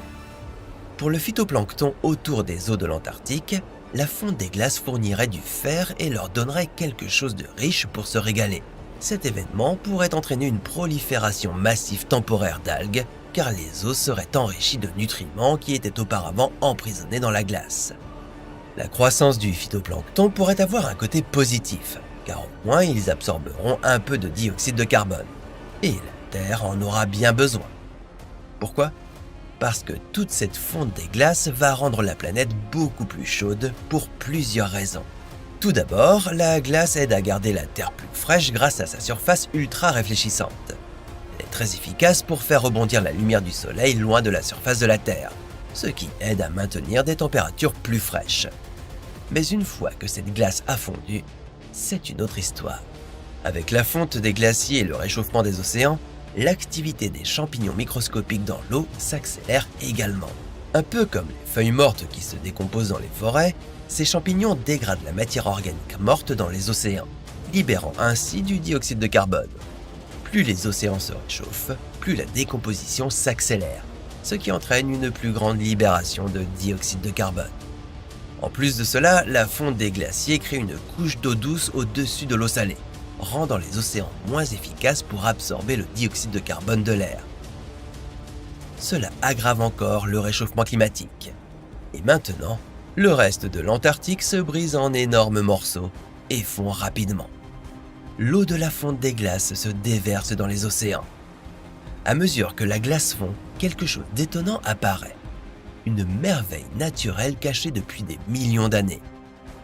Pour le phytoplancton autour des eaux de l'Antarctique, la fonte des glaces fournirait du fer et leur donnerait quelque chose de riche pour se régaler. Cet événement pourrait entraîner une prolifération massive temporaire d'algues, car les eaux seraient enrichies de nutriments qui étaient auparavant emprisonnés dans la glace. La croissance du phytoplancton pourrait avoir un côté positif, car au moins ils absorberont un peu de dioxyde de carbone. Et la Terre en aura bien besoin. Pourquoi ? Parce que toute cette fonte des glaces va rendre la planète beaucoup plus chaude pour plusieurs raisons. Tout d'abord, la glace aide à garder la Terre plus fraîche grâce à sa surface ultra réfléchissante. Elle est très efficace pour faire rebondir la lumière du Soleil loin de la surface de la Terre, ce qui aide à maintenir des températures plus fraîches. Mais une fois que cette glace a fondu, c'est une autre histoire. Avec la fonte des glaciers et le réchauffement des océans, l'activité des champignons microscopiques dans l'eau s'accélère également. Un peu comme les feuilles mortes qui se décomposent dans les forêts, ces champignons dégradent la matière organique morte dans les océans, libérant ainsi du dioxyde de carbone. Plus les océans se réchauffent, plus la décomposition s'accélère, ce qui entraîne une plus grande libération de dioxyde de carbone. En plus de cela, la fonte des glaciers crée une couche d'eau douce au-dessus de l'eau salée, rendant les océans moins efficaces pour absorber le dioxyde de carbone de l'air. Cela aggrave encore le réchauffement climatique. Et maintenant, le reste de l'Antarctique se brise en énormes morceaux et fond rapidement. L'eau de la fonte des glaces se déverse dans les océans. À mesure que la glace fond, quelque chose d'étonnant apparaît. Une merveille naturelle cachée depuis des millions d'années.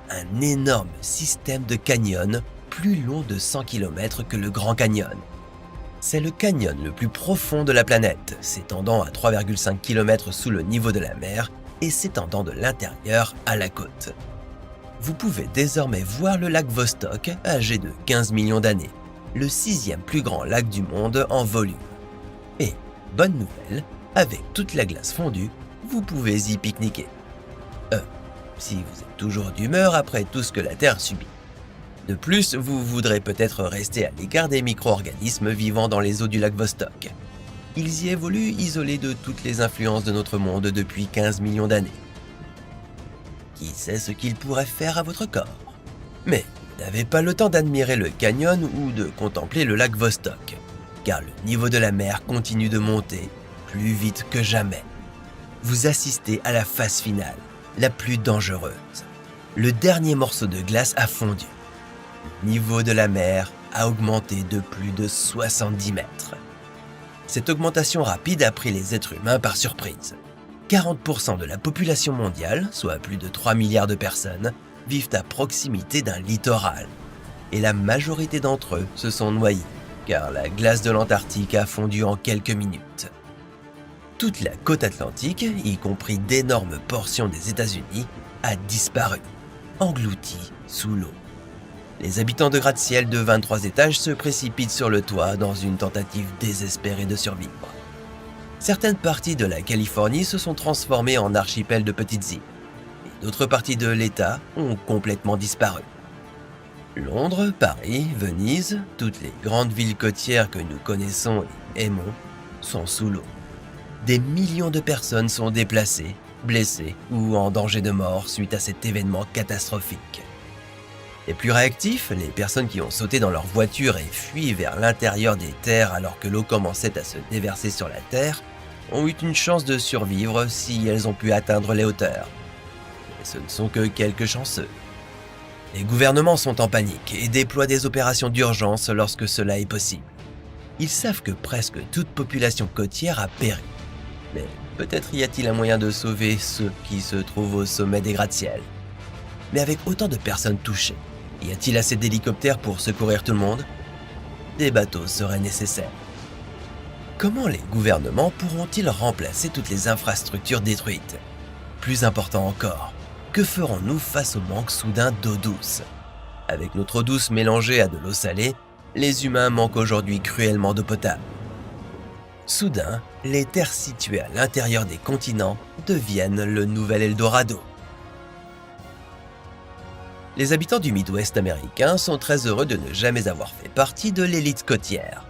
Un énorme système de canyons plus long de 100 km que le Grand Canyon. C'est le canyon le plus profond de la planète, s'étendant à 3,5 km sous le niveau de la mer et s'étendant de l'intérieur à la côte. Vous pouvez désormais voir le lac Vostok, âgé de 15 millions d'années, le 6e plus grand lac du monde en volume. Et, bonne nouvelle, avec toute la glace fondue, vous pouvez y pique-niquer. Si vous êtes toujours d'humeur après tout ce que la Terre subit. De plus, vous voudrez peut-être rester à l'écart des micro-organismes vivant dans les eaux du lac Vostok. Ils y évoluent isolés de toutes les influences de notre monde depuis 15 millions d'années. Qui sait ce qu'ils pourraient faire à votre corps? Mais vous n'avez pas le temps d'admirer le canyon ou de contempler le lac Vostok, car le niveau de la mer continue de monter plus vite que jamais. Vous assistez à la phase finale, la plus dangereuse. Le dernier morceau de glace a fondu. Le niveau de la mer a augmenté de plus de 70 mètres. Cette augmentation rapide a pris les êtres humains par surprise. 40% de la population mondiale, soit plus de 3 milliards de personnes, vivent à proximité d'un littoral. Et la majorité d'entre eux se sont noyés, car la glace de l'Antarctique a fondu en quelques minutes. Toute la côte atlantique, y compris d'énormes portions des États-Unis, a disparu, engloutie sous l'eau. Les habitants de gratte-ciel de 23 étages se précipitent sur le toit dans une tentative désespérée de survivre. Certaines parties de la Californie se sont transformées en archipels de petites îles, et d'autres parties de l'État ont complètement disparu. Londres, Paris, Venise, toutes les grandes villes côtières que nous connaissons et aimons sont sous l'eau. Des millions de personnes sont déplacées, blessées ou en danger de mort suite à cet événement catastrophique. Les plus réactifs, les personnes qui ont sauté dans leur voiture et fui vers l'intérieur des terres alors que l'eau commençait à se déverser sur la terre, ont eu une chance de survivre si elles ont pu atteindre les hauteurs. Mais ce ne sont que quelques chanceux. Les gouvernements sont en panique et déploient des opérations d'urgence lorsque cela est possible. Ils savent que presque toute population côtière a péri. Mais peut-être y a-t-il un moyen de sauver ceux qui se trouvent au sommet des gratte-ciel. Mais avec autant de personnes touchées, y a-t-il assez d'hélicoptères pour secourir tout le monde? Des bateaux seraient nécessaires. Comment les gouvernements pourront-ils remplacer toutes les infrastructures détruites? Plus important encore, que ferons-nous face au manque soudain d'eau douce? Avec notre eau douce mélangée à de l'eau salée, les humains manquent aujourd'hui cruellement d'eau potable. Soudain, les terres situées à l'intérieur des continents deviennent le nouvel Eldorado. Les habitants du Midwest américain sont très heureux de ne jamais avoir fait partie de l'élite côtière.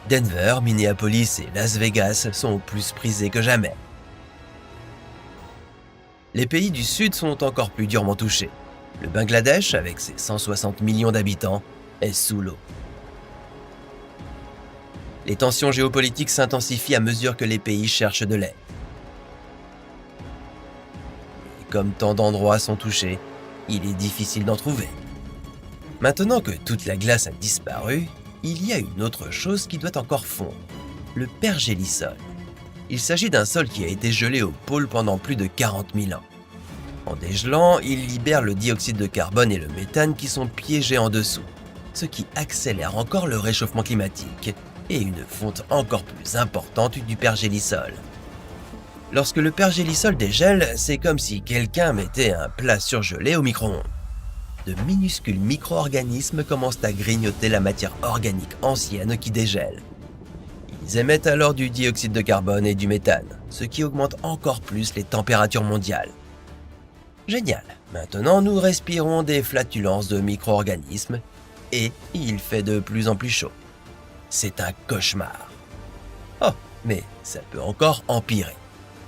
Denver, Minneapolis et Las Vegas sont plus prisés que jamais. Les pays du Sud sont encore plus durement touchés. Le Bangladesh, avec ses 160 millions d'habitants, est sous l'eau. Les tensions géopolitiques s'intensifient à mesure que les pays cherchent de l'aide. Et comme tant d'endroits sont touchés, il est difficile d'en trouver. Maintenant que toute la glace a disparu, il y a une autre chose qui doit encore fondre, le pergélisol. Il s'agit d'un sol qui a été gelé au pôle pendant plus de 40 000 ans. En dégelant, il libère le dioxyde de carbone et le méthane qui sont piégés en dessous, ce qui accélère encore le réchauffement climatique et une fonte encore plus importante du pergélisol. Lorsque le pergélisol dégèle, c'est comme si quelqu'un mettait un plat surgelé au micro-ondes. De minuscules micro-organismes commencent à grignoter la matière organique ancienne qui dégèle. Ils émettent alors du dioxyde de carbone et du méthane, ce qui augmente encore plus les températures mondiales. Génial! Maintenant, nous respirons des flatulences de micro-organismes et il fait de plus en plus chaud. C'est un cauchemar. Oh, mais ça peut encore empirer.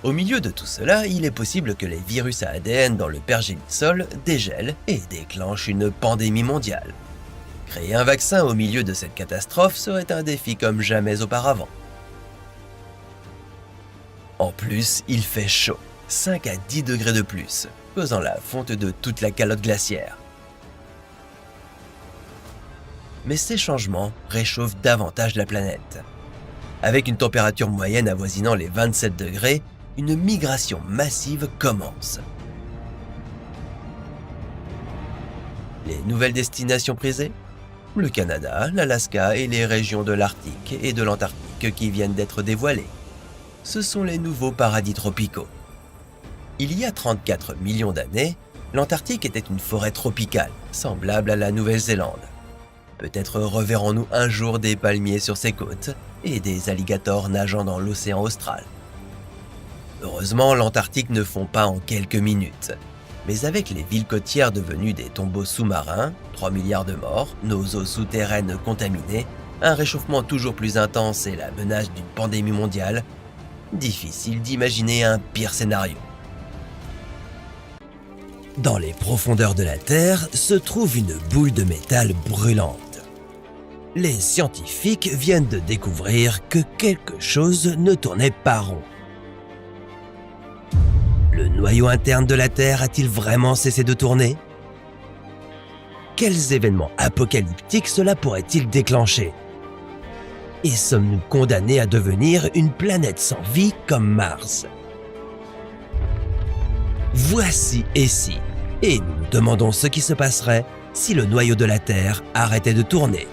Au milieu de tout cela, il est possible que les virus à ADN dans le pergélisol dégèlent et déclenchent une pandémie mondiale. Créer un vaccin au milieu de cette catastrophe serait un défi comme jamais auparavant. En plus, il fait chaud, 5 à 10 degrés de plus, causant la fonte de toute la calotte glaciaire. Mais ces changements réchauffent davantage la planète. Avec une température moyenne avoisinant les 27 degrés, une migration massive commence. Les nouvelles destinations prisées ? Le Canada, l'Alaska et les régions de l'Arctique et de l'Antarctique qui viennent d'être dévoilées. Ce sont les nouveaux paradis tropicaux. Il y a 34 millions d'années, l'Antarctique était une forêt tropicale, semblable à la Nouvelle-Zélande. Peut-être reverrons-nous un jour des palmiers sur ses côtes et des alligators nageant dans l'océan austral. Heureusement, l'Antarctique ne fond pas en quelques minutes. Mais avec les villes côtières devenues des tombeaux sous-marins, 3 milliards de morts, nos eaux souterraines contaminées, un réchauffement toujours plus intense et la menace d'une pandémie mondiale, difficile d'imaginer un pire scénario. Dans les profondeurs de la Terre se trouve une boule de métal brûlante. Les scientifiques viennent de découvrir que quelque chose ne tournait pas rond. Le noyau interne de la Terre a-t-il vraiment cessé de tourner ? Quels événements apocalyptiques cela pourrait-il déclencher ? Et sommes-nous condamnés à devenir une planète sans vie comme Mars ? Voici et si, et nous nous demandons ce qui se passerait si le noyau de la Terre arrêtait de tourner.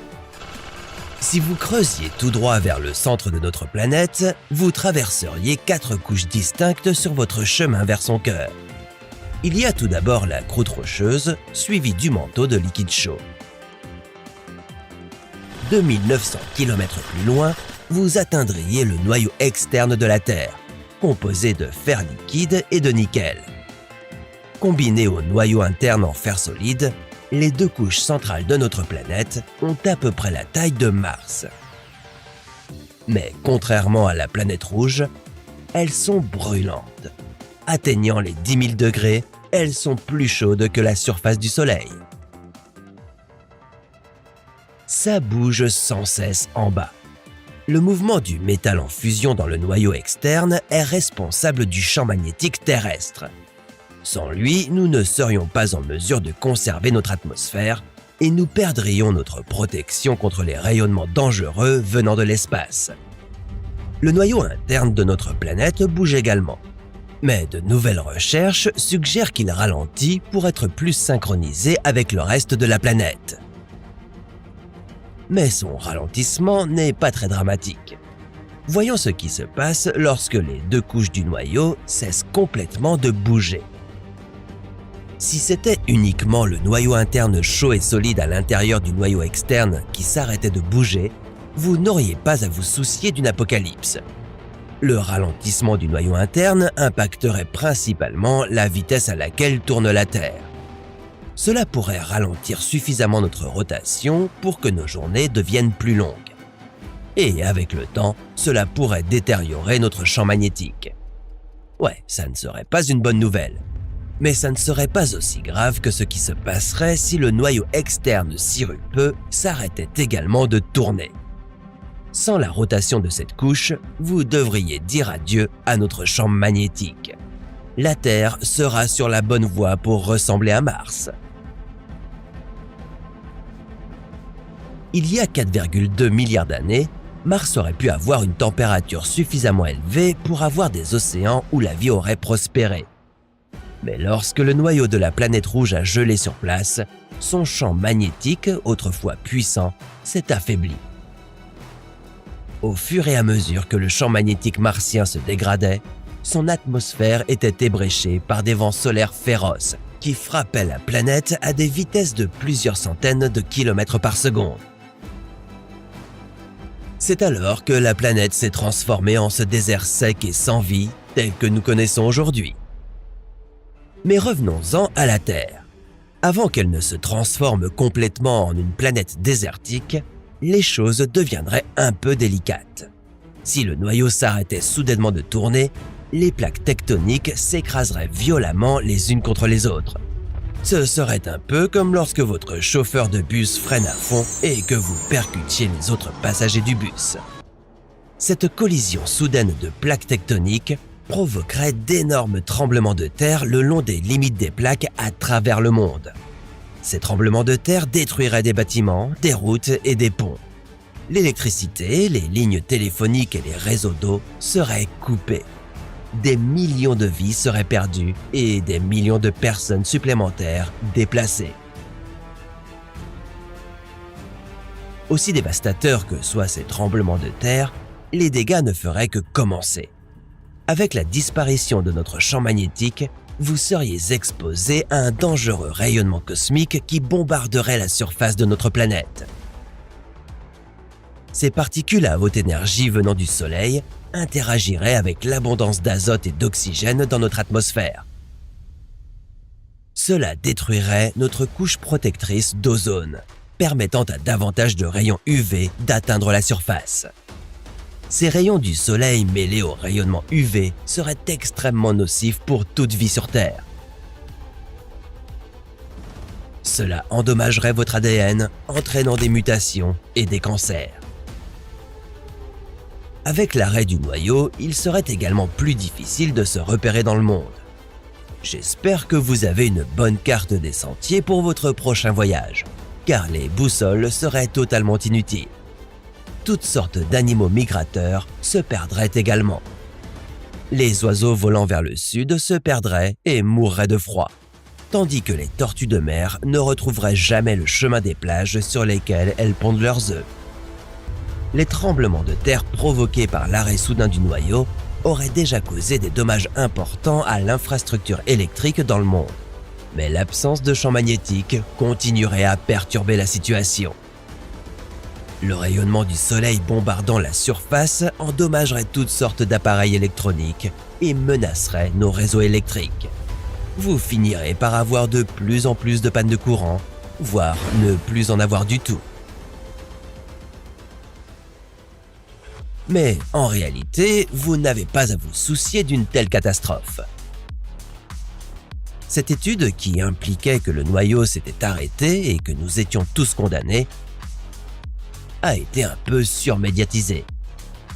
Si vous creusiez tout droit vers le centre de notre planète, vous traverseriez 4 couches distinctes sur votre chemin vers son cœur. Il y a tout d'abord la croûte rocheuse, suivie du manteau de liquide chaud. 2900 km plus loin, vous atteindriez le noyau externe de la Terre, composé de fer liquide et de nickel. Combiné au noyau interne en fer solide, les 2 couches centrales de notre planète ont à peu près la taille de Mars. Mais contrairement à la planète rouge, elles sont brûlantes. Atteignant les 10 000 degrés, elles sont plus chaudes que la surface du Soleil. Ça bouge sans cesse en bas. Le mouvement du métal en fusion dans le noyau externe est responsable du champ magnétique terrestre. Sans lui, nous ne serions pas en mesure de conserver notre atmosphère et nous perdrions notre protection contre les rayonnements dangereux venant de l'espace. Le noyau interne de notre planète bouge également. Mais de nouvelles recherches suggèrent qu'il ralentit pour être plus synchronisé avec le reste de la planète. Mais son ralentissement n'est pas très dramatique. Voyons ce qui se passe lorsque les 2 couches du noyau cessent complètement de bouger. Si c'était uniquement le noyau interne chaud et solide à l'intérieur du noyau externe qui s'arrêtait de bouger, vous n'auriez pas à vous soucier d'une apocalypse. Le ralentissement du noyau interne impacterait principalement la vitesse à laquelle tourne la Terre. Cela pourrait ralentir suffisamment notre rotation pour que nos journées deviennent plus longues. Et avec le temps, cela pourrait détériorer notre champ magnétique. Ouais, ça ne serait pas une bonne nouvelle. Mais ça ne serait pas aussi grave que ce qui se passerait si le noyau externe sirupeux s'arrêtait également de tourner. Sans la rotation de cette couche, vous devriez dire adieu à notre champ magnétique. La Terre sera sur la bonne voie pour ressembler à Mars. Il y a 4,2 milliards d'années, Mars aurait pu avoir une température suffisamment élevée pour avoir des océans où la vie aurait prospéré. Mais lorsque le noyau de la planète rouge a gelé sur place, son champ magnétique, autrefois puissant, s'est affaibli. Au fur et à mesure que le champ magnétique martien se dégradait, son atmosphère était ébréchée par des vents solaires féroces qui frappaient la planète à des vitesses de plusieurs centaines de kilomètres par seconde. C'est alors que la planète s'est transformée en ce désert sec et sans vie tel que nous connaissons aujourd'hui. Mais revenons-en à la Terre. Avant qu'elle ne se transforme complètement en une planète désertique, les choses deviendraient un peu délicates. Si le noyau s'arrêtait soudainement de tourner, les plaques tectoniques s'écraseraient violemment les unes contre les autres. Ce serait un peu comme lorsque votre chauffeur de bus freine à fond et que vous percutiez les autres passagers du bus. Cette collision soudaine de plaques tectoniques provoquerait d'énormes tremblements de terre le long des limites des plaques à travers le monde. Ces tremblements de terre détruiraient des bâtiments, des routes et des ponts. L'électricité, les lignes téléphoniques et les réseaux d'eau seraient coupés. Des millions de vies seraient perdues et des millions de personnes supplémentaires déplacées. Aussi dévastateurs que soient ces tremblements de terre, les dégâts ne feraient que commencer. Avec la disparition de notre champ magnétique, vous seriez exposé à un dangereux rayonnement cosmique qui bombarderait la surface de notre planète. Ces particules à haute énergie venant du Soleil interagiraient avec l'abondance d'azote et d'oxygène dans notre atmosphère. Cela détruirait notre couche protectrice d'ozone, permettant à davantage de rayons UV d'atteindre la surface. Ces rayons du Soleil mêlés au rayonnement UV seraient extrêmement nocifs pour toute vie sur Terre. Cela endommagerait votre ADN, entraînant des mutations et des cancers. Avec l'arrêt du noyau, il serait également plus difficile de se repérer dans le monde. J'espère que vous avez une bonne carte des sentiers pour votre prochain voyage, car les boussoles seraient totalement inutiles. Toutes sortes d'animaux migrateurs se perdraient également. Les oiseaux volant vers le sud se perdraient et mourraient de froid, tandis que les tortues de mer ne retrouveraient jamais le chemin des plages sur lesquelles elles pondent leurs œufs. Les tremblements de terre provoqués par l'arrêt soudain du noyau auraient déjà causé des dommages importants à l'infrastructure électrique dans le monde. Mais l'absence de champ magnétique continuerait à perturber la situation. Le rayonnement du soleil bombardant la surface endommagerait toutes sortes d'appareils électroniques et menacerait nos réseaux électriques. Vous finirez par avoir de plus en plus de pannes de courant, voire ne plus en avoir du tout. Mais en réalité, vous n'avez pas à vous soucier d'une telle catastrophe. Cette étude, qui impliquait que le noyau s'était arrêté et que nous étions tous condamnés, a été un peu surmédiatisée.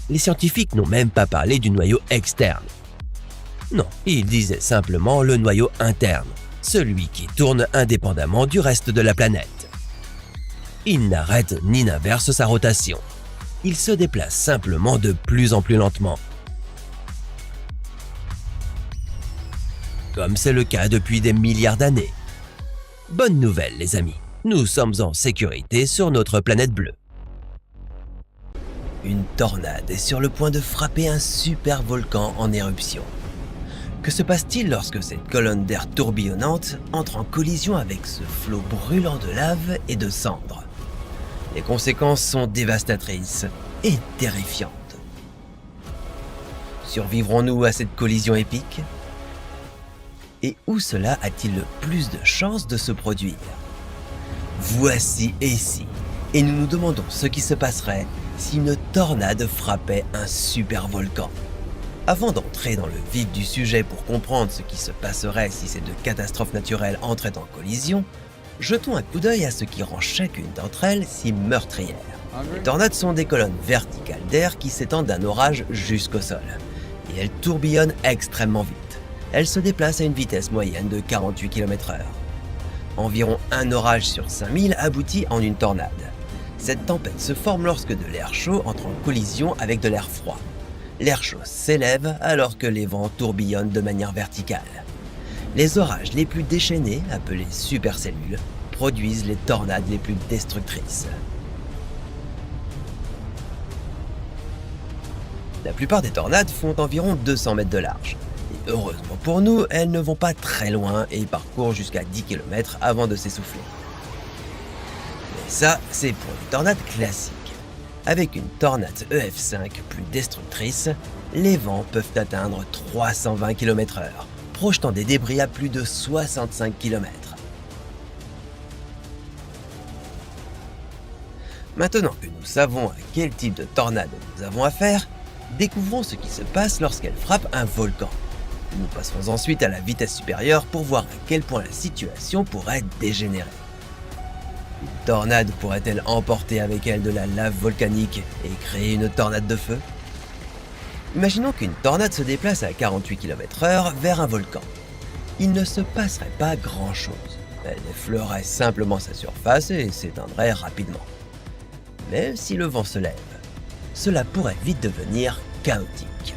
Les scientifiques n'ont même pas parlé du noyau externe. Non, ils disaient simplement le noyau interne, celui qui tourne indépendamment du reste de la planète. Il n'arrête ni n'inverse sa rotation. Il se déplace simplement de plus en plus lentement. Comme c'est le cas depuis des milliards d'années. Bonne nouvelle, les amis, nous sommes en sécurité sur notre planète bleue. Une tornade est sur le point de frapper un super volcan en éruption. Que se passe-t-il lorsque cette colonne d'air tourbillonnante entre en collision avec ce flot brûlant de lave et de cendres? Les conséquences sont dévastatrices et terrifiantes. Survivrons-nous à cette collision épique? Et où cela a-t-il le plus de chances de se produire? Voici ici, et nous nous demandons ce qui se passerait si une tornade frappait un super volcan. Avant d'entrer dans le vif du sujet pour comprendre ce qui se passerait si ces deux catastrophes naturelles entraient en collision, jetons un coup d'œil à ce qui rend chacune d'entre elles si meurtrière. Les tornades sont des colonnes verticales d'air qui s'étendent d'un orage jusqu'au sol, et elles tourbillonnent extrêmement vite. Elles se déplacent à une vitesse moyenne de 48 km/h. Environ un orage sur 5000 aboutit en une tornade. Cette tempête se forme lorsque de l'air chaud entre en collision avec de l'air froid. L'air chaud s'élève alors que les vents tourbillonnent de manière verticale. Les orages les plus déchaînés, appelés supercellules, produisent les tornades les plus destructrices. La plupart des tornades font environ 200 mètres de large. Et heureusement pour nous, elles ne vont pas très loin et parcourent jusqu'à 10 km avant de s'essouffler. Mais ça, c'est pour les tornades classiques. Avec une tornade EF5 plus destructrice, les vents peuvent atteindre 320 km/h, projetant des débris à plus de 65 km. Maintenant que nous savons à quel type de tornade nous avons affaire, découvrons ce qui se passe lorsqu'elle frappe un volcan. Nous passerons ensuite à la vitesse supérieure pour voir à quel point la situation pourrait dégénérer. Une tornade pourrait-elle emporter avec elle de la lave volcanique et créer une tornade de feu? Imaginons qu'une tornade se déplace à 48 km/h vers un volcan. Il ne se passerait pas grand-chose. Elle effleurerait simplement sa surface et s'éteindrait rapidement. Mais si le vent se lève, cela pourrait vite devenir chaotique.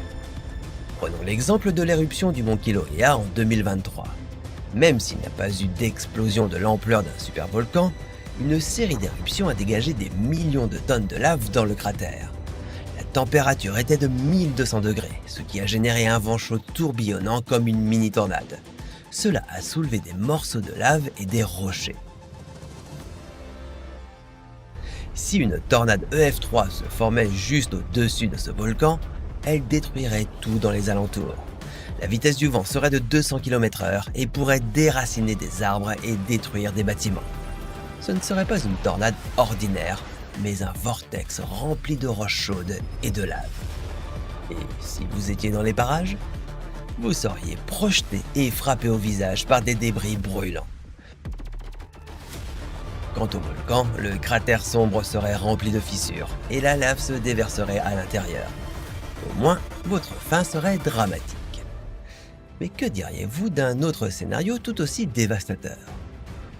Prenons l'exemple de l'éruption du mont Kilauea en 2023. Même s'il n'y a pas eu d'explosion de l'ampleur d'un supervolcan, une série d'éruptions a dégagé des millions de tonnes de lave dans le cratère. La température était de 1200 degrés, ce qui a généré un vent chaud tourbillonnant comme une mini-tornade. Cela a soulevé des morceaux de lave et des rochers. Si une tornade EF3 se formait juste au-dessus de ce volcan, elle détruirait tout dans les alentours. La vitesse du vent serait de 200 km/h et pourrait déraciner des arbres et détruire des bâtiments. Ce ne serait pas une tornade ordinaire, mais un vortex rempli de roches chaudes et de lave. Et si vous étiez dans les parages, vous seriez projeté et frappé au visage par des débris brûlants. Quant au volcan, le cratère sombre serait rempli de fissures et la lave se déverserait à l'intérieur. Au moins, votre fin serait dramatique. Mais que diriez-vous d'un autre scénario tout aussi dévastateur?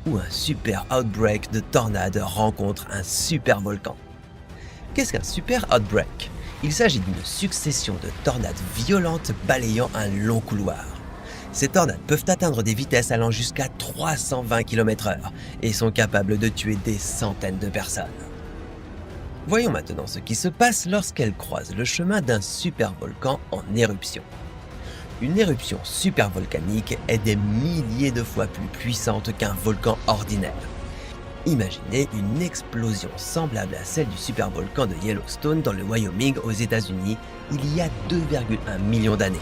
Où un super outbreak de tornade rencontre un super volcan. Qu'est-ce qu'un super outbreak? Il s'agit d'une succession de tornades violentes balayant un long couloir. Ces tornades peuvent atteindre des vitesses allant jusqu'à 320 km/h et sont capables de tuer des centaines de personnes. Voyons maintenant ce qui se passe lorsqu'elles croisent le chemin d'un supervolcan en éruption. Une éruption supervolcanique est des milliers de fois plus puissante qu'un volcan ordinaire. Imaginez une explosion semblable à celle du supervolcan de Yellowstone dans le Wyoming aux États-Unis il y a 2,1 millions d'années.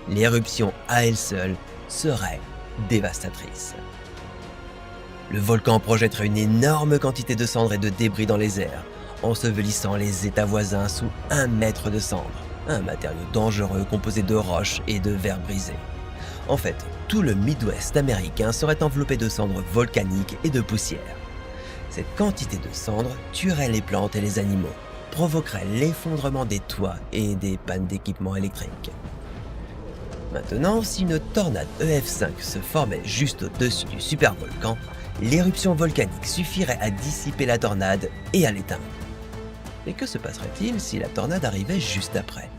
L'éruption à elle seule serait dévastatrice. Le volcan projetterait une énorme quantité de cendres et de débris dans les airs, ensevelissant les États voisins sous 1 mètre de cendres. Un matériau dangereux composé de roches et de verre brisé. En fait, tout le Midwest américain serait enveloppé de cendres volcaniques et de poussière. Cette quantité de cendres tuerait les plantes et les animaux, provoquerait l'effondrement des toits et des pannes d'équipements électriques. Maintenant, si une tornade EF5 se formait juste au-dessus du supervolcan, l'éruption volcanique suffirait à dissiper la tornade et à l'éteindre. Mais que se passerait-il si la tornade arrivait juste après?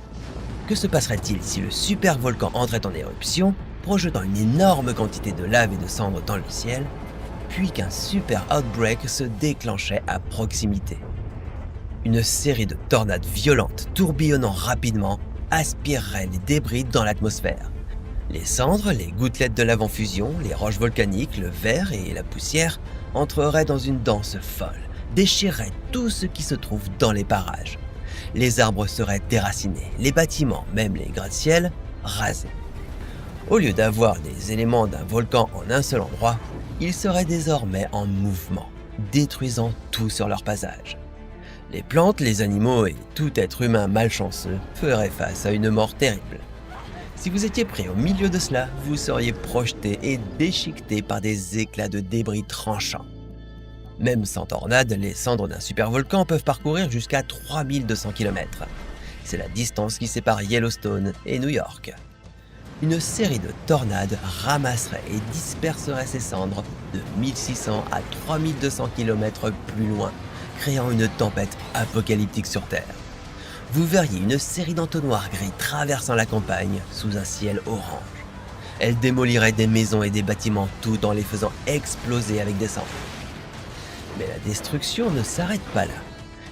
Que se passerait-il si le supervolcan entrait en éruption, projetant une énorme quantité de lave et de cendres dans le ciel, puis qu'un super outbreak se déclenchait à proximité? Une série de tornades violentes tourbillonnant rapidement aspirerait les débris dans l'atmosphère. Les cendres, les gouttelettes de lave en fusion, les roches volcaniques, le verre et la poussière entreraient dans une danse folle, déchirerait tout ce qui se trouve dans les parages. Les arbres seraient déracinés, les bâtiments, même les gratte-ciels, rasés. Au lieu d'avoir des éléments d'un volcan en un seul endroit, ils seraient désormais en mouvement, détruisant tout sur leur passage. Les plantes, les animaux et tout être humain malchanceux feraient face à une mort terrible. Si vous étiez pris au milieu de cela, vous seriez projeté et déchiqueté par des éclats de débris tranchants. Même sans tornade, les cendres d'un supervolcan peuvent parcourir jusqu'à 3200 km. C'est la distance qui sépare Yellowstone et New York. Une série de tornades ramasserait et disperserait ces cendres de 1600 à 3200 km plus loin, créant une tempête apocalyptique sur Terre. Vous verriez une série d'entonnoirs gris traversant la campagne sous un ciel orange. Elle démolirait des maisons et des bâtiments tout en les faisant exploser avec des cendres. Mais la destruction ne s'arrête pas là.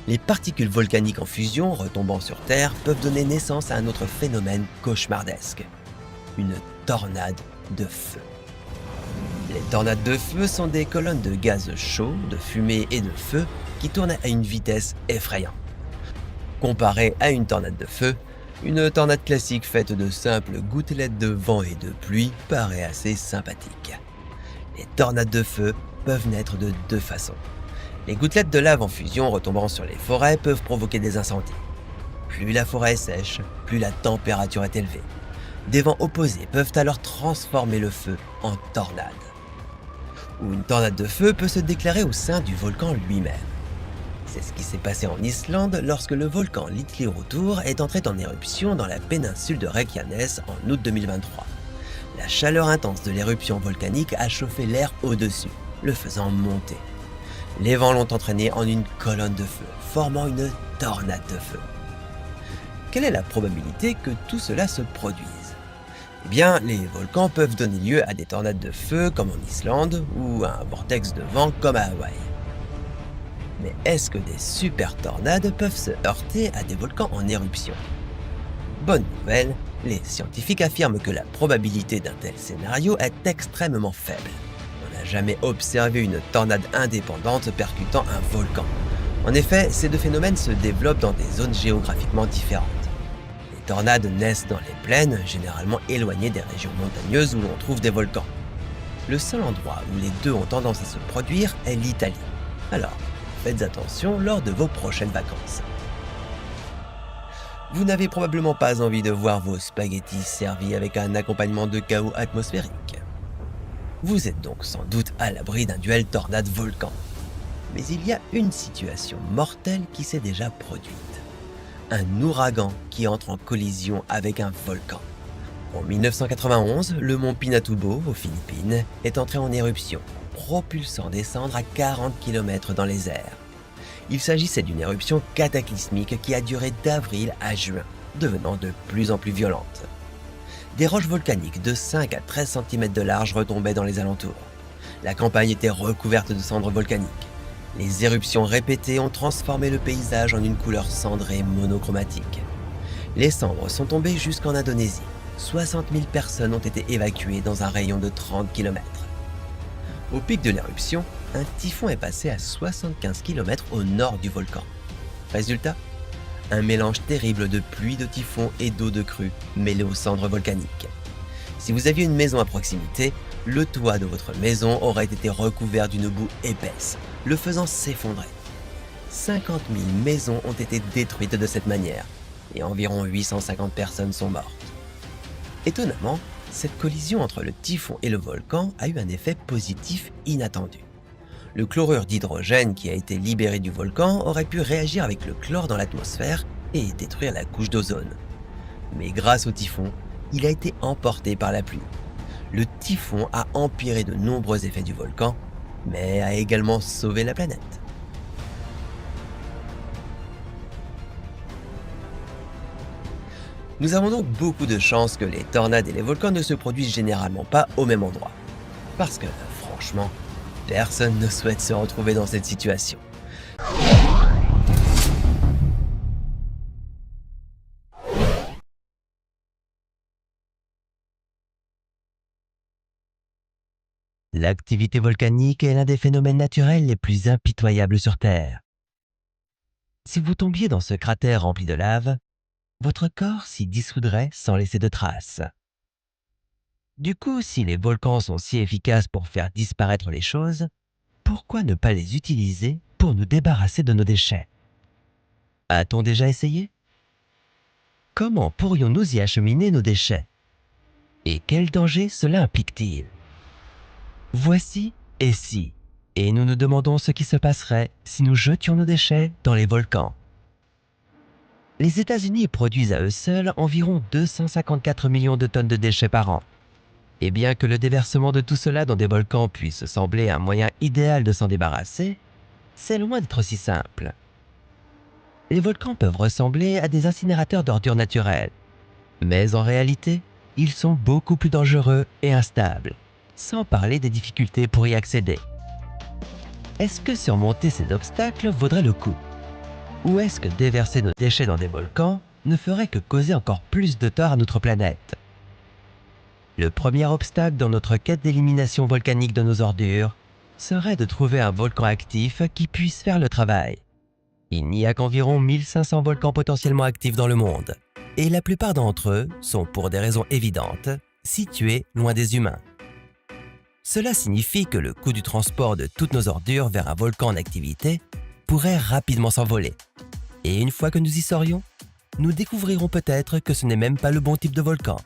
Les particules volcaniques en fusion retombant sur Terre peuvent donner naissance à un autre phénomène cauchemardesque. Une tornade de feu. Les tornades de feu sont des colonnes de gaz chaud, de fumée et de feu qui tournent à une vitesse effrayante. Comparé à une tornade de feu, une tornade classique faite de simples gouttelettes de vent et de pluie paraît assez sympathique. Les tornades de feu peuvent naître de deux façons. Les gouttelettes de lave en fusion retombant sur les forêts peuvent provoquer des incendies. Plus la forêt est sèche, plus la température est élevée. Des vents opposés peuvent alors transformer le feu en tornade. Ou une tornade de feu peut se déclarer au sein du volcan lui-même. C'est ce qui s'est passé en Islande lorsque le volcan Litlirotur est entré en éruption dans la péninsule de Reykjanes en août 2023. La chaleur intense de l'éruption volcanique a chauffé l'air au-dessus, le faisant monter. Les vents l'ont entraîné en une colonne de feu, formant une tornade de feu. Quelle est la probabilité que tout cela se produise ? Eh bien, les volcans peuvent donner lieu à des tornades de feu comme en Islande ou à un vortex de vent comme à Hawaï. Mais est-ce que des super tornades peuvent se heurter à des volcans en éruption ? Bonne nouvelle, les scientifiques affirment que la probabilité d'un tel scénario est extrêmement faible. On n'a jamais observé une tornade indépendante percutant un volcan. En effet, ces deux phénomènes se développent dans des zones géographiquement différentes. Les tornades naissent dans les plaines, généralement éloignées des régions montagneuses où l'on trouve des volcans. Le seul endroit où les deux ont tendance à se produire est l'Italie. Alors, faites attention lors de vos prochaines vacances. Vous n'avez probablement pas envie de voir vos spaghettis servis avec un accompagnement de chaos atmosphérique. Vous êtes donc sans doute à l'abri d'un duel tornade-volcan. Mais il y a une situation mortelle qui s'est déjà produite. Un ouragan qui entre en collision avec un volcan. En 1991, le mont Pinatubo, aux Philippines, est entré en éruption, propulsant des cendres à 40 km dans les airs. Il s'agissait d'une éruption cataclysmique qui a duré d'avril à juin, devenant de plus en plus violente. Des roches volcaniques de 5 à 13 cm de large retombaient dans les alentours. La campagne était recouverte de cendres volcaniques. Les éruptions répétées ont transformé le paysage en une couleur cendrée monochromatique. Les cendres sont tombées jusqu'en Indonésie. 60 000 personnes ont été évacuées dans un rayon de 30 km. Au pic de l'éruption, un typhon est passé à 75 km au nord du volcan. Résultat, un mélange terrible de pluie de typhon et d'eau de crue mêlée aux cendres volcaniques. Si vous aviez une maison à proximité, le toit de votre maison aurait été recouvert d'une boue épaisse, le faisant s'effondrer. 50 000 maisons ont été détruites de cette manière et environ 850 personnes sont mortes. Étonnamment, cette collision entre le typhon et le volcan a eu un effet positif inattendu. Le chlorure d'hydrogène qui a été libéré du volcan aurait pu réagir avec le chlore dans l'atmosphère et détruire la couche d'ozone. Mais grâce au typhon, il a été emporté par la pluie. Le typhon a empiré de nombreux effets du volcan, mais a également sauvé la planète. Nous avons donc beaucoup de chances que les tornades et les volcans ne se produisent généralement pas au même endroit. Parce que, franchement, personne ne souhaite se retrouver dans cette situation. L'activité volcanique est l'un des phénomènes naturels les plus impitoyables sur Terre. Si vous tombiez dans ce cratère rempli de lave, votre corps s'y dissoudrait sans laisser de traces. Du coup, si les volcans sont si efficaces pour faire disparaître les choses, pourquoi ne pas les utiliser pour nous débarrasser de nos déchets? A-t-on déjà essayé? Comment pourrions-nous y acheminer nos déchets? Et quel danger cela implique-t-il? Voici et si, et nous nous demandons ce qui se passerait si nous jetions nos déchets dans les volcans. Les États-Unis produisent à eux seuls environ 254 millions de tonnes de déchets par an. Et bien que le déversement de tout cela dans des volcans puisse sembler un moyen idéal de s'en débarrasser, C'est loin d'être aussi simple. Les volcans peuvent ressembler à des incinérateurs d'ordures naturelles, mais en réalité, ils sont beaucoup plus dangereux et instables, sans parler des difficultés pour y accéder. Est-ce que surmonter ces obstacles vaudrait le coup? Ou est-ce que déverser nos déchets dans des volcans ne ferait que causer encore plus de tort à notre planète? Le premier obstacle dans notre quête d'élimination volcanique de nos ordures serait de trouver un volcan actif qui puisse faire le travail. Il n'y a qu'environ 1500 volcans potentiellement actifs dans le monde, et la plupart d'entre eux sont, pour des raisons évidentes, situés loin des humains. Cela signifie que le coût du transport de toutes nos ordures vers un volcan en activité pourrait rapidement s'envoler. Et une fois que nous y serions, nous découvrirons peut-être que ce n'est même pas le bon type de volcan.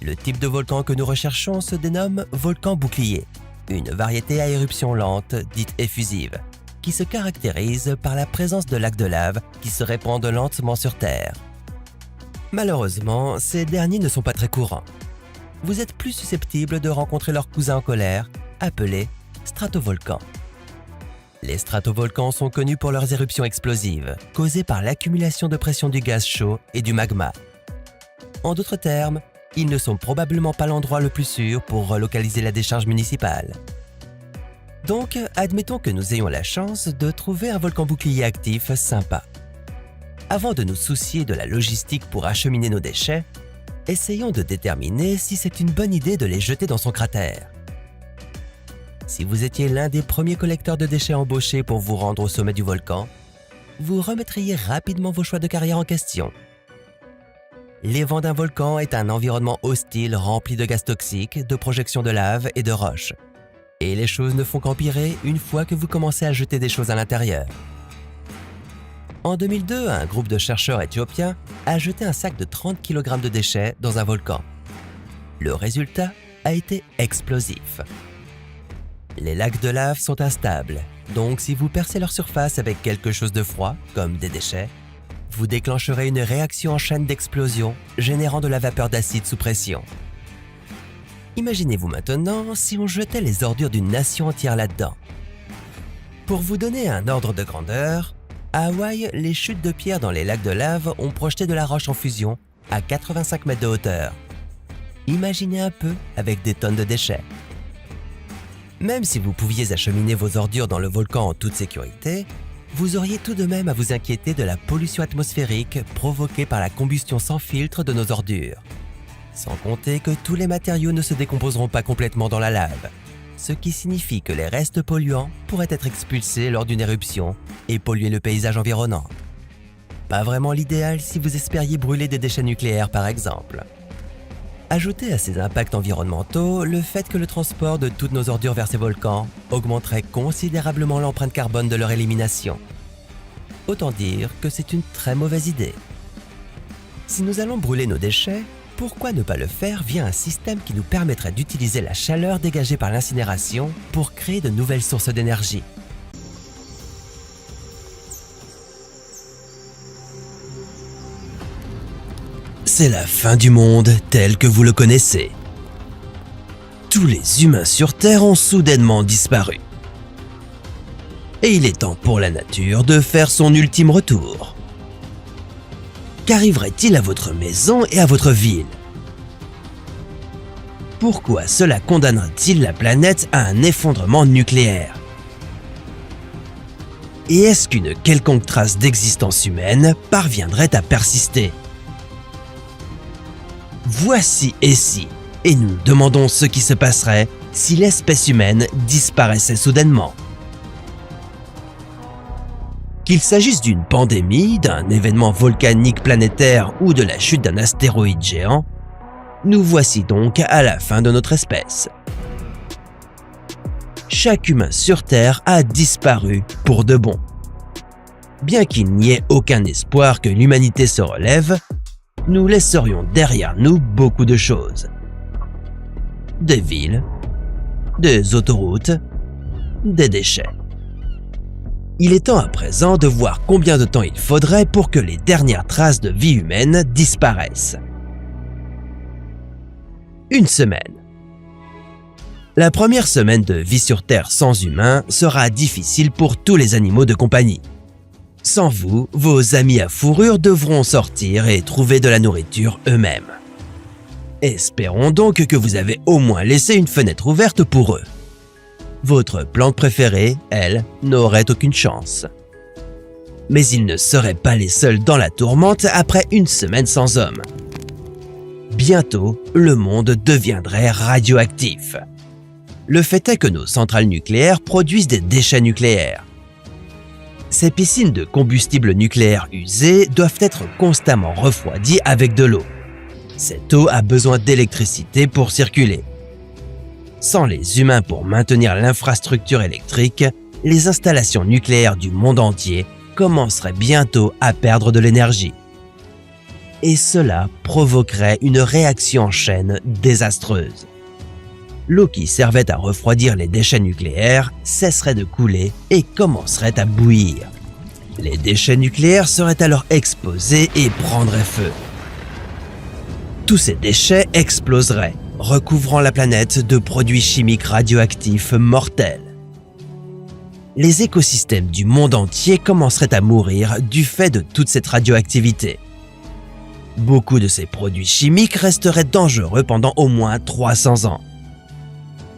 Le type de volcan que nous recherchons se dénomme volcan bouclier, une variété à éruption lente, dite effusive, qui se caractérise par la présence de lacs de lave qui se répandent lentement sur Terre. Malheureusement, ces derniers ne sont pas très courants. Vous êtes plus susceptible de rencontrer leurs cousins en colère, appelés stratovolcans. Les stratovolcans sont connus pour leurs éruptions explosives, causées par l'accumulation de pression du gaz chaud et du magma. En d'autres termes, ils ne sont probablement pas l'endroit le plus sûr pour relocaliser la décharge municipale. Donc, admettons que nous ayons la chance de trouver un volcan bouclier actif sympa. Avant de nous soucier de la logistique pour acheminer nos déchets, essayons de déterminer si c'est une bonne idée de les jeter dans son cratère. Si vous étiez l'un des premiers collecteurs de déchets embauchés pour vous rendre au sommet du volcan, vous remettriez rapidement vos choix de carrière en question. Les vents d'un volcan est un environnement hostile rempli de gaz toxiques, de projections de lave et de roches. Et les choses ne font qu'empirer une fois que vous commencez à jeter des choses à l'intérieur. En 2002, un groupe de chercheurs éthiopiens a jeté un sac de 30 kg de déchets dans un volcan. Le résultat a été explosif. Les lacs de lave sont instables, donc si vous percez leur surface avec quelque chose de froid, comme des déchets, vous déclencherez une réaction en chaîne d'explosion générant de la vapeur d'acide sous pression. Imaginez-vous maintenant si on jetait les ordures d'une nation entière là-dedans. Pour vous donner un ordre de grandeur, à Hawaï, les chutes de pierre dans les lacs de lave ont projeté de la roche en fusion à 85 mètres de hauteur. Imaginez un peu avec des tonnes de déchets. Même si vous pouviez acheminer vos ordures dans le volcan en toute sécurité, vous auriez tout de même à vous inquiéter de la pollution atmosphérique provoquée par la combustion sans filtre de nos ordures. Sans compter que tous les matériaux ne se décomposeront pas complètement dans la lave, ce qui signifie que les restes polluants pourraient être expulsés lors d'une éruption et polluer le paysage environnant. Pas vraiment l'idéal si vous espériez brûler des déchets nucléaires par exemple. Ajoutez à ces impacts environnementaux le fait que le transport de toutes nos ordures vers ces volcans augmenterait considérablement l'empreinte carbone de leur élimination. Autant dire que c'est une très mauvaise idée. Si nous allons brûler nos déchets, pourquoi ne pas le faire via un système qui nous permettrait d'utiliser la chaleur dégagée par l'incinération pour créer de nouvelles sources d'énergie? C'est la fin du monde tel que vous le connaissez. Tous les humains sur Terre ont soudainement disparu. Et il est temps pour la nature de faire son ultime retour. Qu'arriverait-il à votre maison et à votre ville? Pourquoi cela condamnerait-il la planète à un effondrement nucléaire? Et est-ce qu'une quelconque trace d'existence humaine parviendrait à persister? Voici et si, et nous nous demandons ce qui se passerait si l'espèce humaine disparaissait soudainement. Qu'il s'agisse d'une pandémie, d'un événement volcanique planétaire ou de la chute d'un astéroïde géant, nous voici donc à la fin de notre espèce. Chaque humain sur Terre a disparu pour de bon. Bien qu'il n'y ait aucun espoir que l'humanité se relève, nous laisserions derrière nous beaucoup de choses. Des villes, des autoroutes, des déchets. Il est temps à présent de voir combien de temps il faudrait pour que les dernières traces de vie humaine disparaissent. 1 semaine. La première semaine de vie sur Terre sans humains sera difficile pour tous les animaux de compagnie. Sans vous, vos amis à fourrure devront sortir et trouver de la nourriture eux-mêmes. Espérons donc que vous avez au moins laissé une fenêtre ouverte pour eux. Votre plante préférée, elle, n'aurait aucune chance. Mais ils ne seraient pas les seuls dans la tourmente après une semaine sans hommes. Bientôt, le monde deviendrait radioactif. Le fait est que nos centrales nucléaires produisent des déchets nucléaires. Ces piscines de combustible nucléaire usé doivent être constamment refroidies avec de l'eau. Cette eau a besoin d'électricité pour circuler. Sans les humains pour maintenir l'infrastructure électrique, les installations nucléaires du monde entier commenceraient bientôt à perdre de l'énergie. Et cela provoquerait une réaction en chaîne désastreuse. L'eau qui servait à refroidir les déchets nucléaires cesserait de couler et commencerait à bouillir. Les déchets nucléaires seraient alors exposés et prendraient feu. Tous ces déchets exploseraient, recouvrant la planète de produits chimiques radioactifs mortels. Les écosystèmes du monde entier commenceraient à mourir du fait de toute cette radioactivité. Beaucoup de ces produits chimiques resteraient dangereux pendant au moins 300 ans.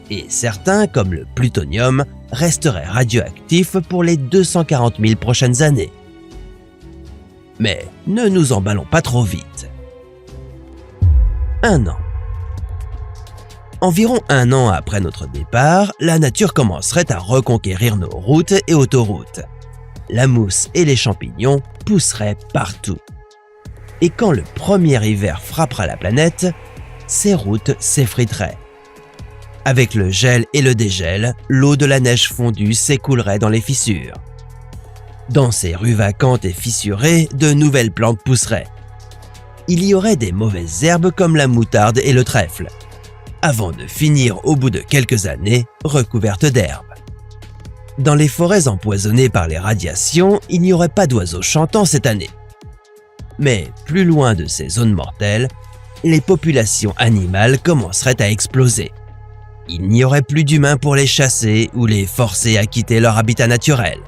Et certains, comme le plutonium, resteraient radioactifs pour les 240 000 prochaines années. Mais ne nous emballons pas trop vite. 1 an. Environ 1 an après notre départ, la nature commencerait à reconquérir nos routes et autoroutes. La mousse et les champignons pousseraient partout. Et quand le premier hiver frappera la planète, ces routes s'effriteraient. Avec le gel et le dégel, l'eau de la neige fondue s'écoulerait dans les fissures. Dans ces rues vacantes et fissurées, de nouvelles plantes pousseraient. Il y aurait des mauvaises herbes comme la moutarde et le trèfle, avant de finir au bout de quelques années recouvertes d'herbes. Dans les forêts empoisonnées par les radiations, il n'y aurait pas d'oiseaux chantants cette année. Mais plus loin de ces zones mortelles, les populations animales commenceraient à exploser. Il n'y aurait plus d'humains pour les chasser ou les forcer à quitter leur habitat naturel.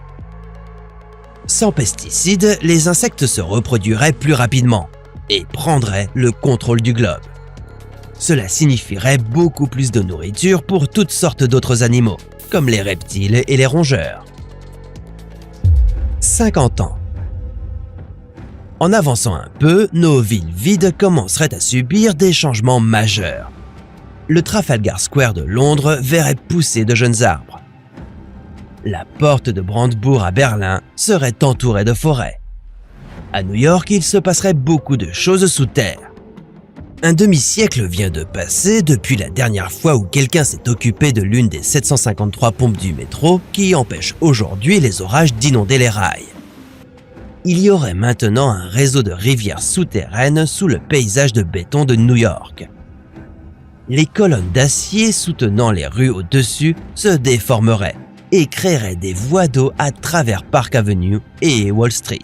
Sans pesticides, les insectes se reproduiraient plus rapidement et prendraient le contrôle du globe. Cela signifierait beaucoup plus de nourriture pour toutes sortes d'autres animaux, comme les reptiles et les rongeurs. 50 ans. En avançant un peu, nos villes vides commenceraient à subir des changements majeurs. Le Trafalgar Square de Londres verrait pousser de jeunes arbres. La porte de Brandebourg à Berlin serait entourée de forêts. À New York, il se passerait beaucoup de choses sous terre. Un demi-siècle vient de passer depuis la dernière fois où quelqu'un s'est occupé de l'une des 753 pompes du métro qui empêchent aujourd'hui les orages d'inonder les rails. Il y aurait maintenant un réseau de rivières souterraines sous le paysage de béton de New York. Les colonnes d'acier soutenant les rues au-dessus se déformeraient et créeraient des voies d'eau à travers Park Avenue et Wall Street.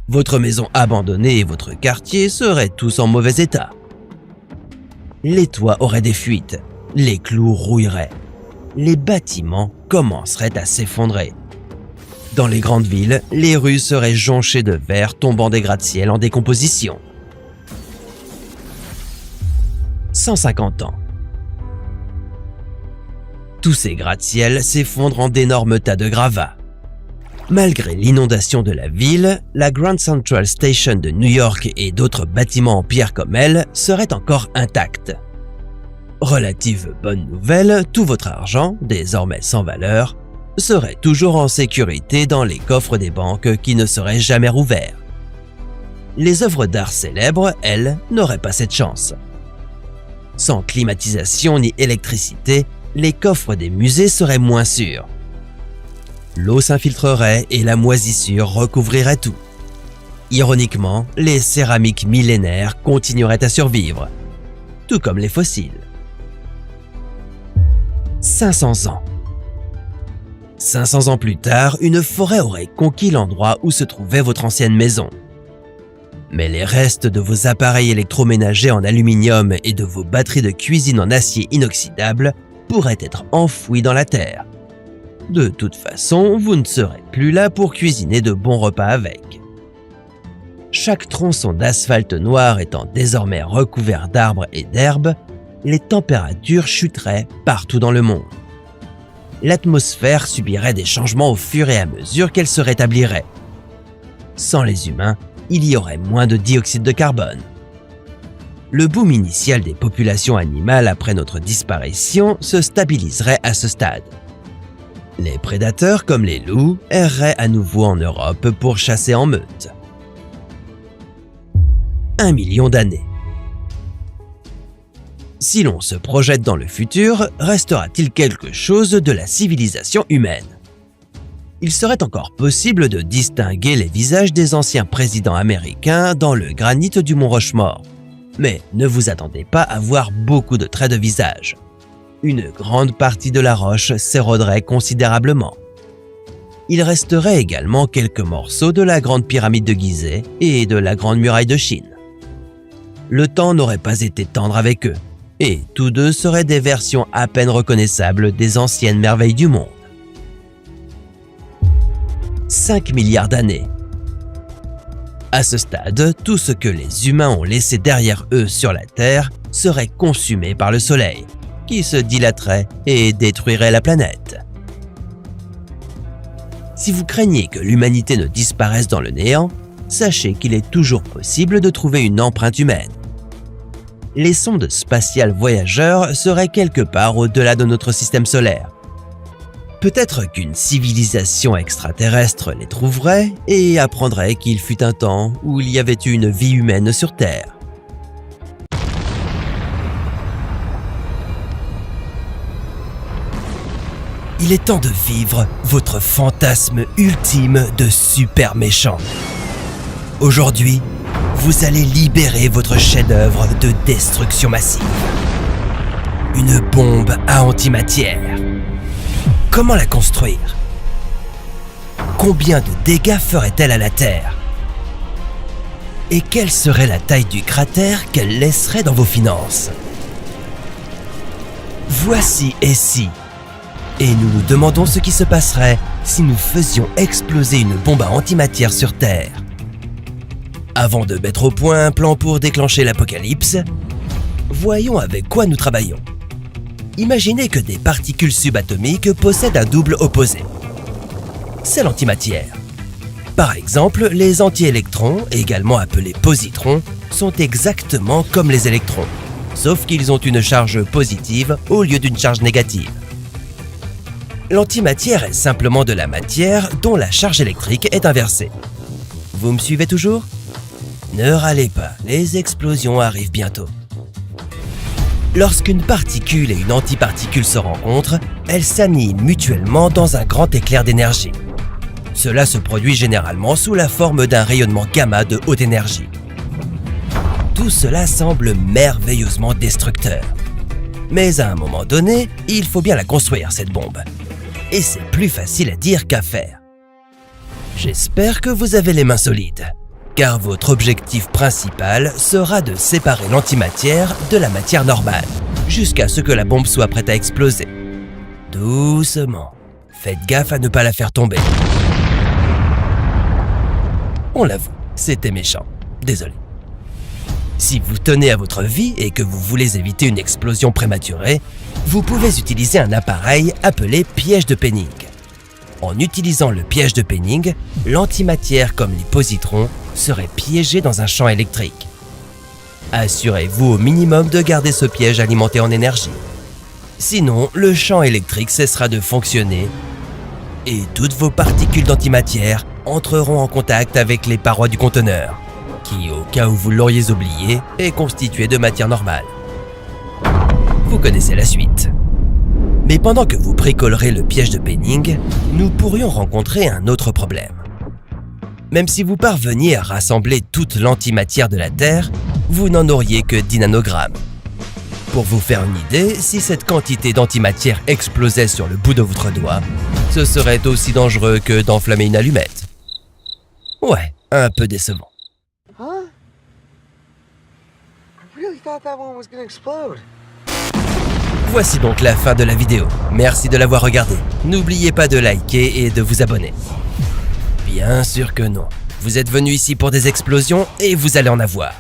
Votre maison abandonnée et votre quartier seraient tous en mauvais état. Les toits auraient des fuites, les clous rouilleraient, les bâtiments commenceraient à s'effondrer. Dans les grandes villes, les rues seraient jonchées de verre tombant des gratte-ciel en décomposition. 150 ans. Tous ces gratte-ciel s'effondrent en d'énormes tas de gravats. Malgré l'inondation de la ville, la Grand Central Station de New York et d'autres bâtiments en pierre comme elle seraient encore intacts. Relative bonne nouvelle, tout votre argent, désormais sans valeur, serait toujours en sécurité dans les coffres des banques qui ne seraient jamais rouverts. Les œuvres d'art célèbres, elles, n'auraient pas cette chance. Sans climatisation ni électricité, les coffres des musées seraient moins sûrs. L'eau s'infiltrerait et la moisissure recouvrirait tout. Ironiquement, les céramiques millénaires continueraient à survivre, tout comme les fossiles. 500 ans. 500 ans plus tard, une forêt aurait conquis l'endroit où se trouvait votre ancienne maison. Mais les restes de vos appareils électroménagers en aluminium et de vos batteries de cuisine en acier inoxydable pourrait être enfoui dans la terre. De toute façon, vous ne serez plus là pour cuisiner de bons repas avec. Chaque tronçon d'asphalte noir étant désormais recouvert d'arbres et d'herbes, les températures chuteraient partout dans le monde. L'atmosphère subirait des changements au fur et à mesure qu'elle se rétablirait. Sans les humains, il y aurait moins de dioxyde de carbone. Le boom initial des populations animales après notre disparition se stabiliserait à ce stade. Les prédateurs comme les loups erreraient à nouveau en Europe pour chasser en meute. 1 million d'années. Si l'on se projette dans le futur, restera-t-il quelque chose de la civilisation humaine? Il serait encore possible de distinguer les visages des anciens présidents américains dans le granit du mont Rushmore. Mais ne vous attendez pas à voir beaucoup de traits de visage. Une grande partie de la roche s'éroderait considérablement. Il resterait également quelques morceaux de la grande pyramide de Gizeh et de la grande muraille de Chine. Le temps n'aurait pas été tendre avec eux, et tous deux seraient des versions à peine reconnaissables des anciennes merveilles du monde. 5 milliards d'années. À ce stade, tout ce que les humains ont laissé derrière eux sur la Terre serait consumé par le Soleil, qui se dilaterait et détruirait la planète. Si vous craignez que l'humanité ne disparaisse dans le néant, sachez qu'il est toujours possible de trouver une empreinte humaine. Les sondes spatiales voyageurs seraient quelque part au-delà de notre système solaire. Peut-être qu'une civilisation extraterrestre les trouverait et apprendrait qu'il fut un temps où il y avait eu une vie humaine sur Terre. Il est temps de vivre votre fantasme ultime de super méchant. Aujourd'hui, vous allez libérer votre chef-d'œuvre de destruction massive. Une bombe à antimatière. Comment la construire? Combien de dégâts ferait-elle à la Terre? Et quelle serait la taille du cratère qu'elle laisserait dans vos finances? Voici et si. Et nous nous demandons ce qui se passerait si nous faisions exploser une bombe à antimatière sur Terre. Avant de mettre au point un plan pour déclencher l'apocalypse, voyons avec quoi nous travaillons. Imaginez que des particules subatomiques possèdent un double opposé. C'est l'antimatière. Par exemple, les antiélectrons, également appelés positrons, sont exactement comme les électrons, sauf qu'ils ont une charge positive au lieu d'une charge négative. L'antimatière est simplement de la matière dont la charge électrique est inversée. Vous me suivez toujours? Ne râlez pas, les explosions arrivent bientôt. Lorsqu'une particule et une antiparticule se rencontrent, elles s'annihilent mutuellement dans un grand éclair d'énergie. Cela se produit généralement sous la forme d'un rayonnement gamma de haute énergie. Tout cela semble merveilleusement destructeur. Mais à un moment donné, il faut bien la construire, cette bombe. Et c'est plus facile à dire qu'à faire. J'espère que vous avez les mains solides, car votre objectif principal sera de séparer l'antimatière de la matière normale, jusqu'à ce que la bombe soit prête à exploser. Doucement, faites gaffe à ne pas la faire tomber. On l'avoue, c'était méchant, désolé. Si vous tenez à votre vie et que vous voulez éviter une explosion prématurée, vous pouvez utiliser un appareil appelé piège de Penning. En utilisant le piège de Penning, l'antimatière comme les positrons serait piégée dans un champ électrique. Assurez-vous au minimum de garder ce piège alimenté en énergie. Sinon, le champ électrique cessera de fonctionner et toutes vos particules d'antimatière entreront en contact avec les parois du conteneur, qui, au cas où vous l'auriez oublié, est constitué de matière normale. Vous connaissez la suite. Mais pendant que vous bricolerez le piège de Penning, nous pourrions rencontrer un autre problème. Même si vous parveniez à rassembler toute l'antimatière de la Terre, vous n'en auriez que 10 nanogrammes. Pour vous faire une idée, si cette quantité d'antimatière explosait sur le bout de votre doigt, ce serait aussi dangereux que d'enflammer une allumette. Ouais, un peu décevant. Huh? I really thought that one was gonna explode. Voici donc la fin de la vidéo. Merci de l'avoir regardée. N'oubliez pas de liker et de vous abonner. Bien sûr que non. Vous êtes venu ici pour des explosions et vous allez en avoir.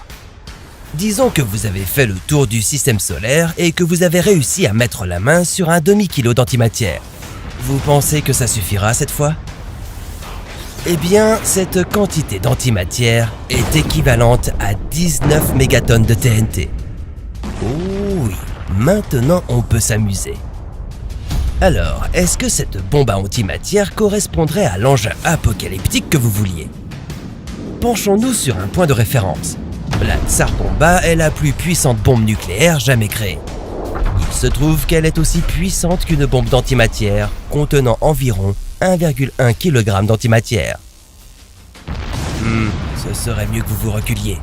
Disons que vous avez fait le tour du système solaire et que vous avez réussi à mettre la main sur un demi-kilo d'antimatière. Vous pensez que ça suffira cette fois ? Eh bien, cette quantité d'antimatière est équivalente à 19 mégatonnes de TNT. Oh oui, maintenant on peut s'amuser. Alors, est-ce que cette bombe à antimatière correspondrait à l'engin apocalyptique que vous vouliez ? Penchons-nous sur un point de référence. La Tsar Bomba est la plus puissante bombe nucléaire jamais créée. Il se trouve qu'elle est aussi puissante qu'une bombe d'antimatière contenant environ 1,1 kg d'antimatière. Ce serait mieux que vous vous reculiez.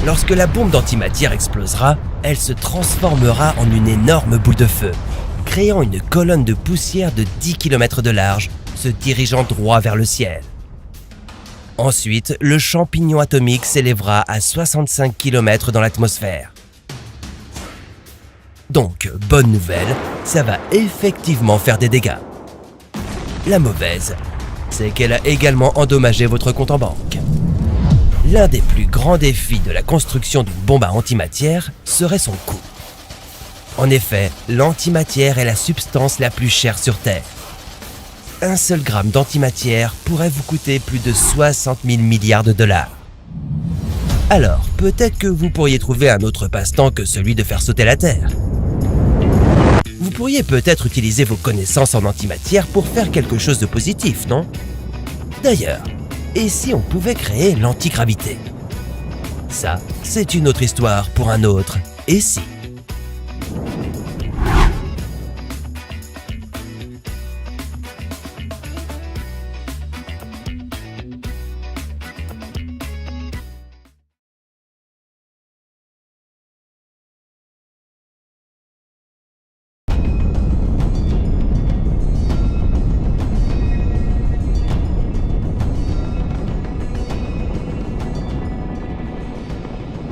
Lorsque la bombe d'antimatière explosera, elle se transformera en une énorme boule de feu, créant une colonne de poussière de 10 km de large, se dirigeant droit vers le ciel. Ensuite, le champignon atomique s'élèvera à 65 km dans l'atmosphère. Donc, bonne nouvelle, ça va effectivement faire des dégâts. La mauvaise, c'est qu'elle a également endommagé votre compte en banque. L'un des plus grands défis de la construction d'une bombe à antimatière serait son coût. En effet, l'antimatière est la substance la plus chère sur Terre. Un seul gramme d'antimatière pourrait vous coûter plus de 60 000 milliards de dollars. Alors, peut-être que vous pourriez trouver un autre passe-temps que celui de faire sauter la Terre. Vous pourriez peut-être utiliser vos connaissances en antimatière pour faire quelque chose de positif, non ? D'ailleurs, et si on pouvait créer l'antigravité ? Ça, c'est une autre histoire pour un autre « Et si ?»